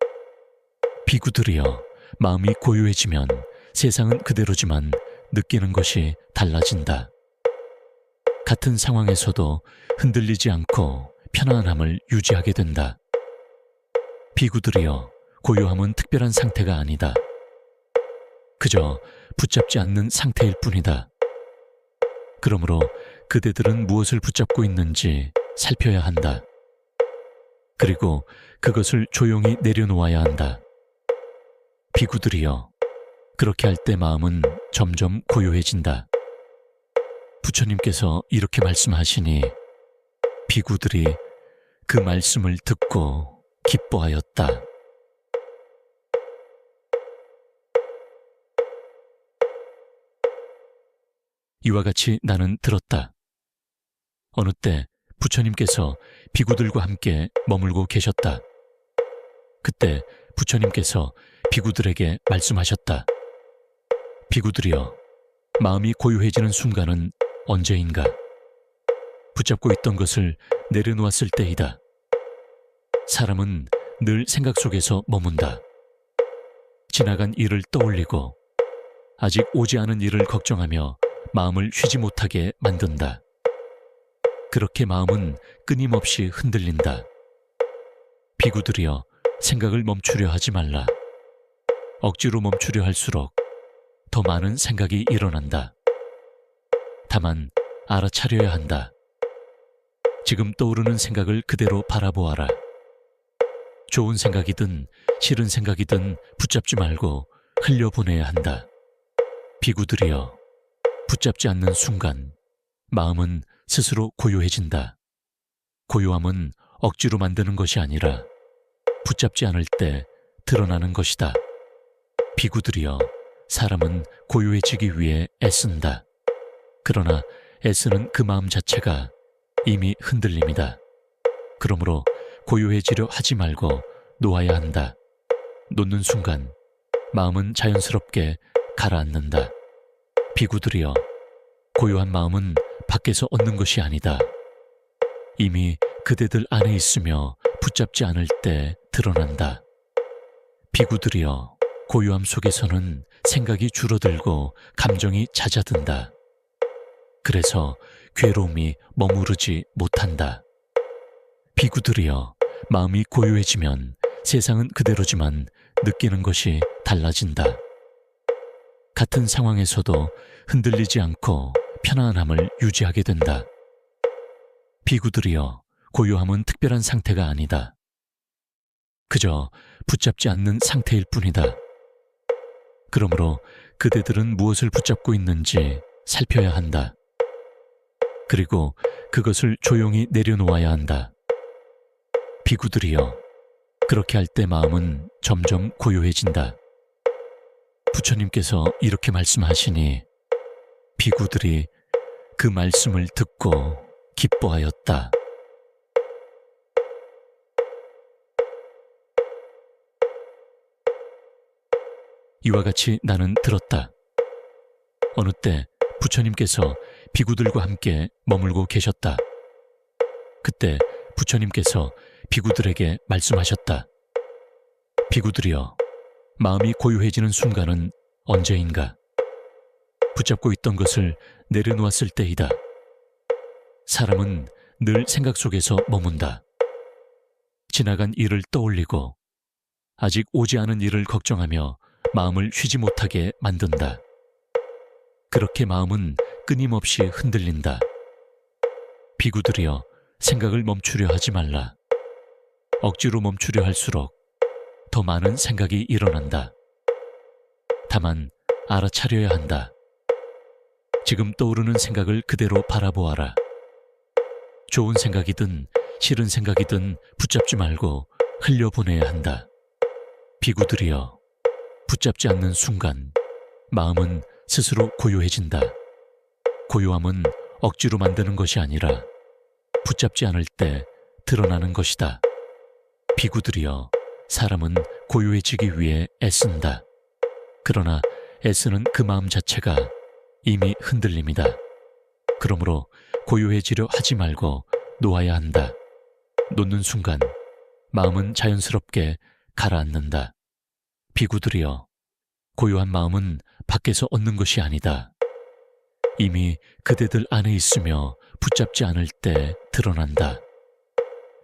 비구들이여, 마음이 고요해지면 세상은 그대로지만 느끼는 것이 달라진다. 같은 상황에서도 흔들리지 않고 편안함을 유지하게 된다. 비구들이여, 고요함은 특별한 상태가 아니다. 그저 붙잡지 않는 상태일 뿐이다. 그러므로 그대들은 무엇을 붙잡고 있는지 살펴야 한다. 그리고 그것을 조용히 내려놓아야 한다. 비구들이여, 그렇게 할 때 마음은 점점 고요해진다. 부처님께서 이렇게 말씀하시니 비구들이 그 말씀을 듣고 기뻐하였다. 이와 같이 나는 들었다. 어느 때 부처님께서 비구들과 함께 머물고 계셨다. 그때 부처님께서 비구들에게 말씀하셨다. 비구들이여, 마음이 고요해지는 순간은 언제인가? 붙잡고 있던 것을 내려놓았을 때이다. 사람은 늘 생각 속에서 머문다. 지나간 일을 떠올리고 아직 오지 않은 일을 걱정하며 마음을 쉬지 못하게 만든다. 그렇게 마음은 끊임없이 흔들린다. 비구들이여, 생각을 멈추려 하지 말라. 억지로 멈추려 할수록 더 많은 생각이 일어난다. 다만 알아차려야 한다. 지금 떠오르는 생각을 그대로 바라보아라. 좋은 생각이든 싫은 생각이든 붙잡지 말고 흘려보내야 한다. 비구들이여, 붙잡지 않는 순간 마음은 스스로 고요해진다. 고요함은 억지로 만드는 것이 아니라 붙잡지 않을 때 드러나는 것이다. 비구들이여, 사람은 고요해지기 위해 애쓴다. 그러나 애쓰는 그 마음 자체가 이미 흔들림이다. 그러므로 고요해지려 하지 말고 놓아야 한다. 놓는 순간 마음은 자연스럽게 가라앉는다. 비구들이여, 고요한 마음은 밖에서 얻는 것이 아니다. 이미 그대들 안에 있으며 붙잡지 않을 때 드러난다. 비구들이여, 고요함 속에서는 생각이 줄어들고 감정이 잦아든다. 그래서 괴로움이 머무르지 못한다. 비구들이여, 마음이 고요해지면 세상은 그대로지만 느끼는 것이 달라진다. 같은 상황에서도 흔들리지 않고 편안함을 유지하게 된다. 비구들이여, 고요함은 특별한 상태가 아니다. 그저 붙잡지 않는 상태일 뿐이다. 그러므로 그대들은 무엇을 붙잡고 있는지 살펴야 한다. 그리고 그것을 조용히 내려놓아야 한다. 비구들이여, 그렇게 할 때 마음은 점점 고요해진다. 부처님께서 이렇게 말씀하시니 비구들이 그 말씀을 듣고 기뻐하였다. 이와 같이 나는 들었다. 어느 때 부처님께서 비구들과 함께 머물고 계셨다. 그때 부처님께서 비구들에게 말씀하셨다. 비구들이여, 마음이 고요해지는 순간은 언제인가? 붙잡고 있던 것을 내려놓았을 때이다. 사람은 늘 생각 속에서 머문다. 지나간 일을 떠올리고 아직 오지 않은 일을 걱정하며 마음을 쉬지 못하게 만든다. 그렇게 마음은 끊임없이 흔들린다. 비구들이여, 생각을 멈추려 하지 말라. 억지로 멈추려 할수록 더 많은 생각이 일어난다. 다만 알아차려야 한다. 지금 떠오르는 생각을 그대로 바라보아라. 좋은 생각이든 싫은 생각이든 붙잡지 말고 흘려보내야 한다. 비구들이여, 붙잡지 않는 순간 마음은 스스로 고요해진다. 고요함은 억지로 만드는 것이 아니라 붙잡지 않을 때 드러나는 것이다. 비구들이여, 사람은 고요해지기 위해 애쓴다. 그러나 애쓰는 그 마음 자체가 이미 흔들림이다. 그러므로 고요해지려 하지 말고 놓아야 한다. 놓는 순간 마음은 자연스럽게 가라앉는다. 비구들이여, 고요한 마음은 밖에서 얻는 것이 아니다. 이미 그대들 안에 있으며 붙잡지 않을 때 드러난다.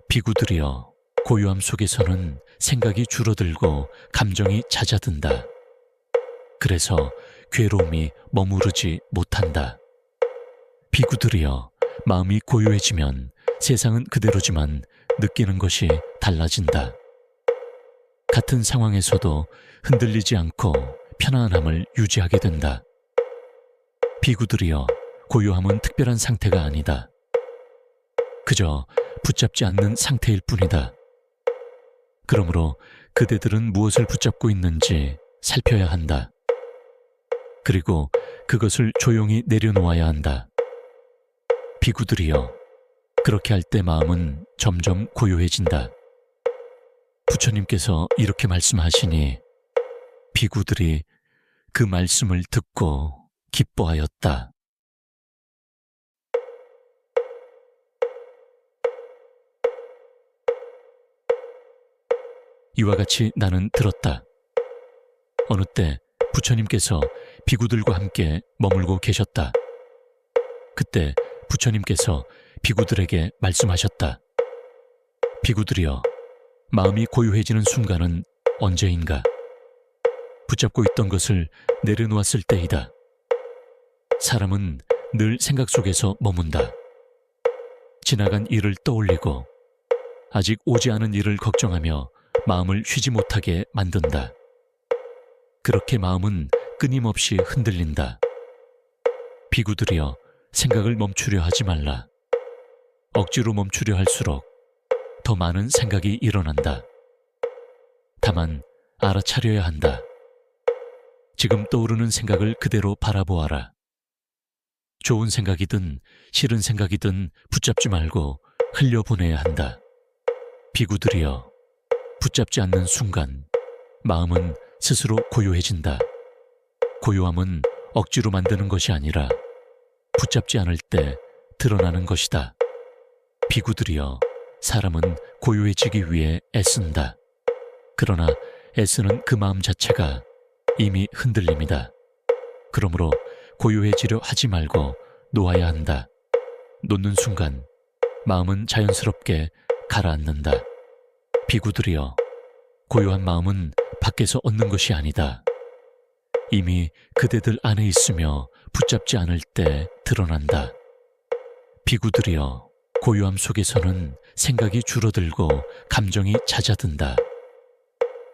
비구들이여, 고요함 속에서는 생각이 줄어들고 감정이 잦아든다. 그래서 괴로움이 머무르지 못한다. 비구들이여, 마음이 고요해지면 세상은 그대로지만 느끼는 것이 달라진다. 같은 상황에서도 흔들리지 않고 편안함을 유지하게 된다. 비구들이여, 고요함은 특별한 상태가 아니다. 그저 붙잡지 않는 상태일 뿐이다. 그러므로 그대들은 무엇을 붙잡고 있는지 살펴야 한다. 그리고 그것을 조용히 내려놓아야 한다. 비구들이여, 그렇게 할 때 마음은 점점 고요해진다. 부처님께서 이렇게 말씀하시니 비구들이 그 말씀을 듣고 기뻐하였다. 이와 같이 나는 들었다. 어느 때 부처님께서 비구들과 함께 머물고 계셨다. 그때 부처님께서 비구들에게 말씀하셨다. 비구들이여, 마음이 고요해지는 순간은 언제인가? 붙잡고 있던 것을 내려놓았을 때이다. 사람은 늘 생각 속에서 머문다. 지나간 일을 떠올리고 아직 오지 않은 일을 걱정하며 마음을 쉬지 못하게 만든다. 그렇게 마음은 끊임없이 흔들린다. 비구들이여, 생각을 멈추려 하지 말라. 억지로 멈추려 할수록 더 많은 생각이 일어난다. 다만 알아차려야 한다. 지금 떠오르는 생각을 그대로 바라보아라. 좋은 생각이든 싫은 생각이든 붙잡지 말고 흘려보내야 한다. 비구들이여, 붙잡지 않는 순간 마음은 스스로 고요해진다. 고요함은 억지로 만드는 것이 아니라 붙잡지 않을 때 드러나는 것이다. 비구들이여, 사람은 고요해지기 위해 애쓴다. 그러나 애쓰는 그 마음 자체가 이미 흔들림이다. 그러므로 고요해지려 하지 말고 놓아야 한다. 놓는 순간 마음은 자연스럽게 가라앉는다. 비구들이여, 고요한 마음은 밖에서 얻는 것이 아니다. 이미 그대들 안에 있으며 붙잡지 않을 때 드러난다. 비구들이여, 고요함 속에서는 생각이 줄어들고 감정이 잦아든다.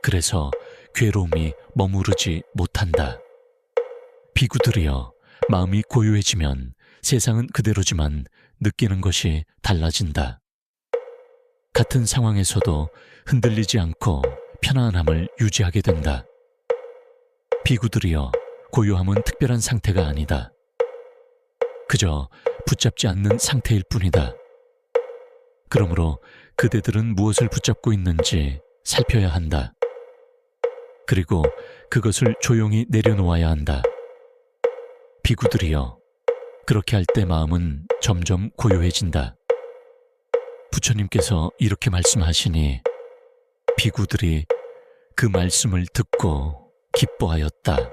그래서 괴로움이 머무르지 못한다. 비구들이여, 마음이 고요해지면 세상은 그대로지만 느끼는 것이 달라진다. 같은 상황에서도 흔들리지 않고 편안함을 유지하게 된다. 비구들이여, 고요함은 특별한 상태가 아니다. 그저 붙잡지 않는 상태일 뿐이다. 그러므로 그대들은 무엇을 붙잡고 있는지 살펴야 한다. 그리고 그것을 조용히 내려놓아야 한다. 비구들이여, 그렇게 할 때 마음은 점점 고요해진다. 부처님께서 이렇게 말씀하시니 비구들이 그 말씀을 듣고 기뻐하였다.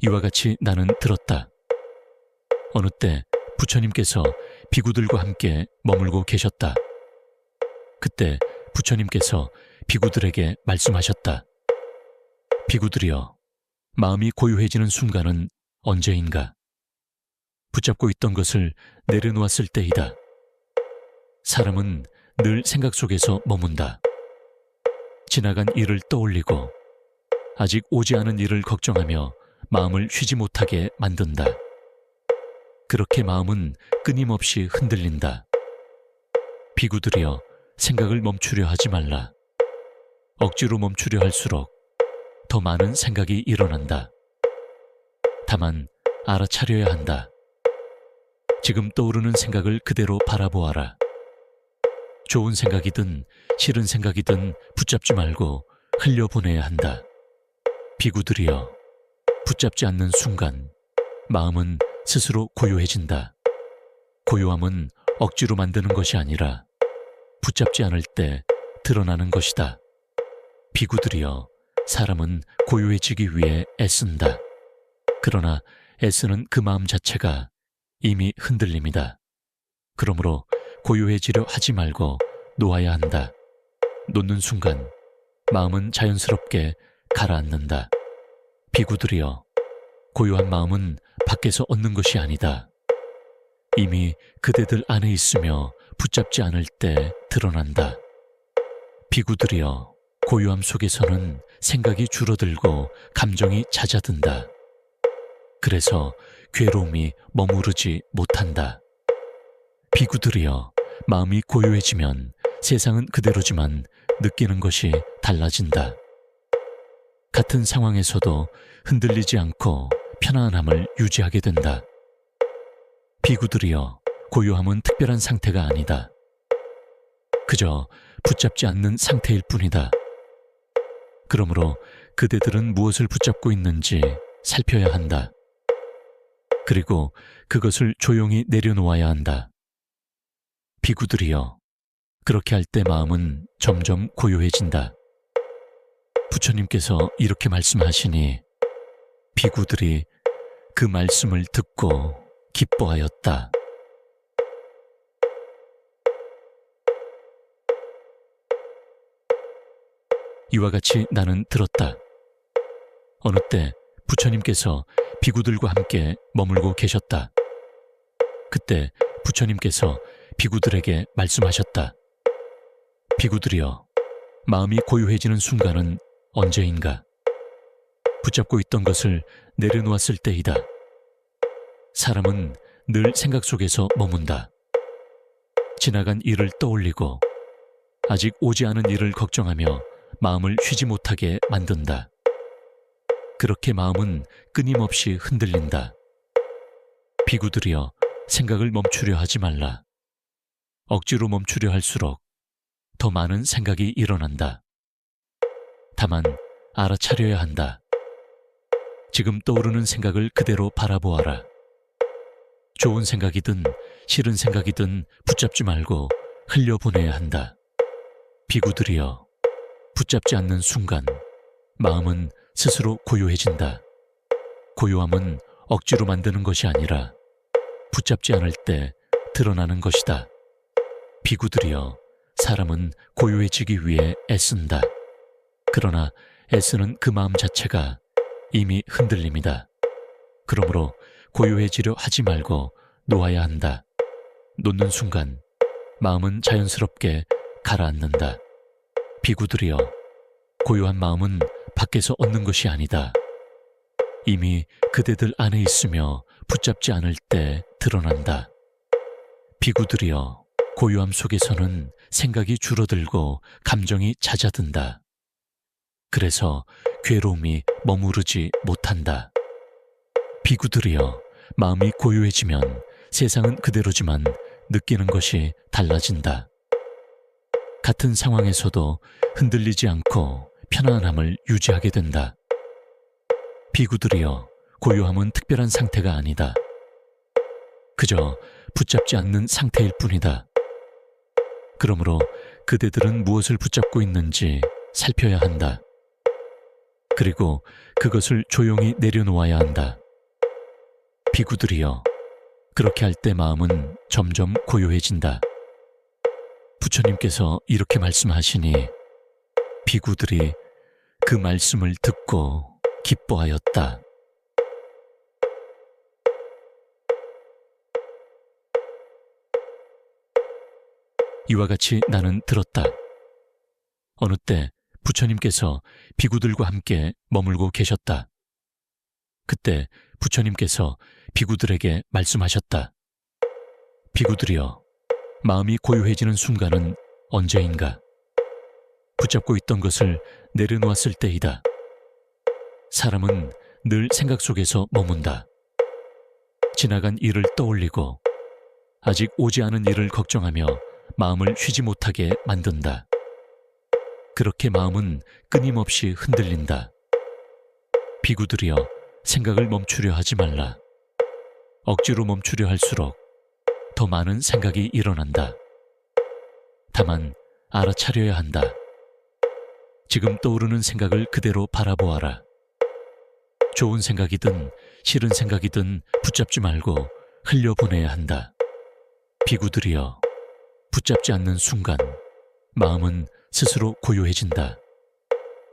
이와 같이 나는 들었다. 어느 때 부처님께서 비구들과 함께 머물고 계셨다. 그때 부처님께서 비구들에게 말씀하셨다. 비구들이여, 마음이 고요해지는 순간은 언제인가? 붙잡고 있던 것을 내려놓았을 때이다. 사람은 늘 생각 속에서 머문다. 지나간 일을 떠올리고 아직 오지 않은 일을 걱정하며 마음을 쉬지 못하게 만든다. 그렇게 마음은 끊임없이 흔들린다. 비구들이여, 생각을 멈추려 하지 말라. 억지로 멈추려 할수록 더 많은 생각이 일어난다. 다만 알아차려야 한다. 지금 떠오르는 생각을 그대로 바라보아라. 좋은 생각이든 싫은 생각이든 붙잡지 말고 흘려보내야 한다. 비구들이여, 붙잡지 않는 순간 마음은 스스로 고요해진다. 고요함은 억지로 만드는 것이 아니라 붙잡지 않을 때 드러나는 것이다. 비구들이여, 사람은 고요해지기 위해 애쓴다. 그러나 애쓰는 그 마음 자체가 이미 흔들림이다. 그러므로 고요해지려 하지 말고 놓아야 한다. 놓는 순간 마음은 자연스럽게 가라앉는다. 비구들이여, 고요한 마음은 밖에서 얻는 것이 아니다. 이미 그대들 안에 있으며 붙잡지 않을 때 드러난다. 비구들이여, 고요함 속에서는 생각이 줄어들고 감정이 잦아든다. 그래서 괴로움이 머무르지 못한다. 비구들이여, 마음이 고요해지면 세상은 그대로지만 느끼는 것이 달라진다. 같은 상황에서도 흔들리지 않고 편안함을 유지하게 된다. 비구들이여, 고요함은 특별한 상태가 아니다. 그저 붙잡지 않는 상태일 뿐이다. 그러므로 그대들은 무엇을 붙잡고 있는지 살펴야 한다. 그리고 그것을 조용히 내려놓아야 한다. 비구들이여, 그렇게 할 때 마음은 점점 고요해진다. 부처님께서 이렇게 말씀하시니 비구들이 그 말씀을 듣고 기뻐하였다. 이와 같이 나는 들었다. 어느 때 부처님께서 비구들과 함께 머물고 계셨다. 그때 부처님께서 비구들에게 말씀하셨다. 비구들이여, 마음이 고요해지는 순간은 언제인가? 붙잡고 있던 것을 내려놓았을 때이다. 사람은 늘 생각 속에서 머문다. 지나간 일을 떠올리고 아직 오지 않은 일을 걱정하며 마음을 쉬지 못하게 만든다. 그렇게 마음은 끊임없이 흔들린다. 비구들이여, 생각을 멈추려 하지 말라. 억지로 멈추려 할수록 더 많은 생각이 일어난다. 다만 알아차려야 한다. 지금 떠오르는 생각을 그대로 바라보아라. 좋은 생각이든 싫은 생각이든 붙잡지 말고 흘려보내야 한다. 비구들이여, 붙잡지 않는 순간 마음은 스스로 고요해진다. 고요함은 억지로 만드는 것이 아니라 붙잡지 않을 때 드러나는 것이다. 비구들이여, 사람은 고요해지기 위해 애쓴다. 그러나 애쓰는 그 마음 자체가 이미 흔들림이다. 그러므로 고요해지려 하지 말고 놓아야 한다. 놓는 순간 마음은 자연스럽게 가라앉는다. 비구들이여, 고요한 마음은 밖에서 얻는 것이 아니다. 이미 그대들 안에 있으며 붙잡지 않을 때 드러난다. 비구들이여, 고요함 속에서는 생각이 줄어들고 감정이 잦아든다. 그래서 괴로움이 머무르지 못한다. 비구들이여, 마음이 고요해지면 세상은 그대로지만 느끼는 것이 달라진다. 같은 상황에서도 흔들리지 않고 편안함을 유지하게 된다. 비구들이여, 고요함은 특별한 상태가 아니다. 그저 붙잡지 않는 상태일 뿐이다. 그러므로 그대들은 무엇을 붙잡고 있는지 살펴야 한다. 그리고 그것을 조용히 내려놓아야 한다. 비구들이여, 그렇게 할 때 마음은 점점 고요해진다. 부처님께서 이렇게 말씀하시니 비구들이 그 말씀을 듣고 기뻐하였다. 이와 같이 나는 들었다. 어느 때 부처님께서 비구들과 함께 머물고 계셨다. 그때 부처님께서 비구들에게 말씀하셨다. 비구들이여, 마음이 고요해지는 순간은 언제인가? 붙잡고 있던 것을 내려놓았을 때이다. 사람은 늘 생각 속에서 머문다. 지나간 일을 떠올리고 아직 오지 않은 일을 걱정하며 마음을 쉬지 못하게 만든다. 그렇게 마음은 끊임없이 흔들린다. 비구들이여, 생각을 멈추려 하지 말라. 억지로 멈추려 할수록 더 많은 생각이 일어난다. 다만 알아차려야 한다. 지금 떠오르는 생각을 그대로 바라보아라. 좋은 생각이든 싫은 생각이든 붙잡지 말고 흘려보내야 한다. 비구들이여, 붙잡지 않는 순간 마음은 스스로 고요해진다.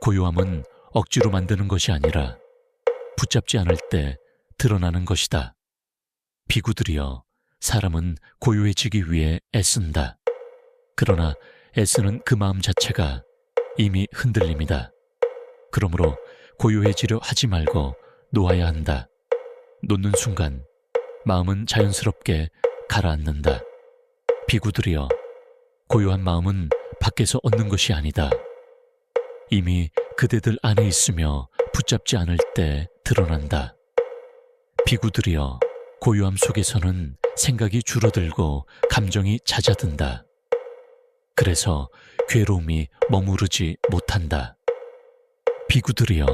고요함은 억지로 만드는 것이 아니라 붙잡지 않을 때 드러나는 것이다. 비구들이여, 사람은 고요해지기 위해 애쓴다. 그러나 애쓰는 그 마음 자체가 이미 흔들림이다. 그러므로 고요해지려 하지 말고 놓아야 한다. 놓는 순간 마음은 자연스럽게 가라앉는다. 비구들이여, 고요한 마음은 밖에서 얻는 것이 아니다. 이미 그대들 안에 있으며 붙잡지 않을 때 드러난다. 비구들이여, 고요함 속에서는 생각이 줄어들고 감정이 잦아든다. 그래서 괴로움이 머무르지 못한다. 비구들이여,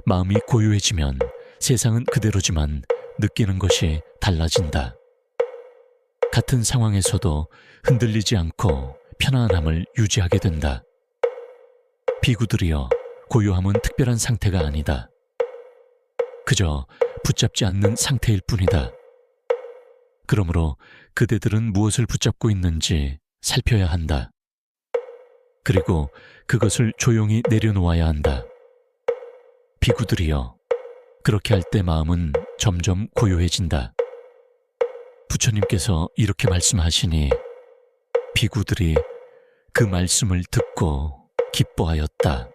마음이 고요해지면 세상은 그대로지만 느끼는 것이 달라진다. 같은 상황에서도 흔들리지 않고 편안함을 유지하게 된다. 비구들이여, 고요함은 특별한 상태가 아니다. 그저 붙잡지 않는 상태일 뿐이다. 그러므로 그대들은 무엇을 붙잡고 있는지 살펴야 한다. 그리고 그것을 조용히 내려놓아야 한다. 비구들이여, 그렇게 할 때 마음은 점점 고요해진다. 부처님께서 이렇게 말씀하시니 비구들이 그 말씀을 듣고 기뻐하였다.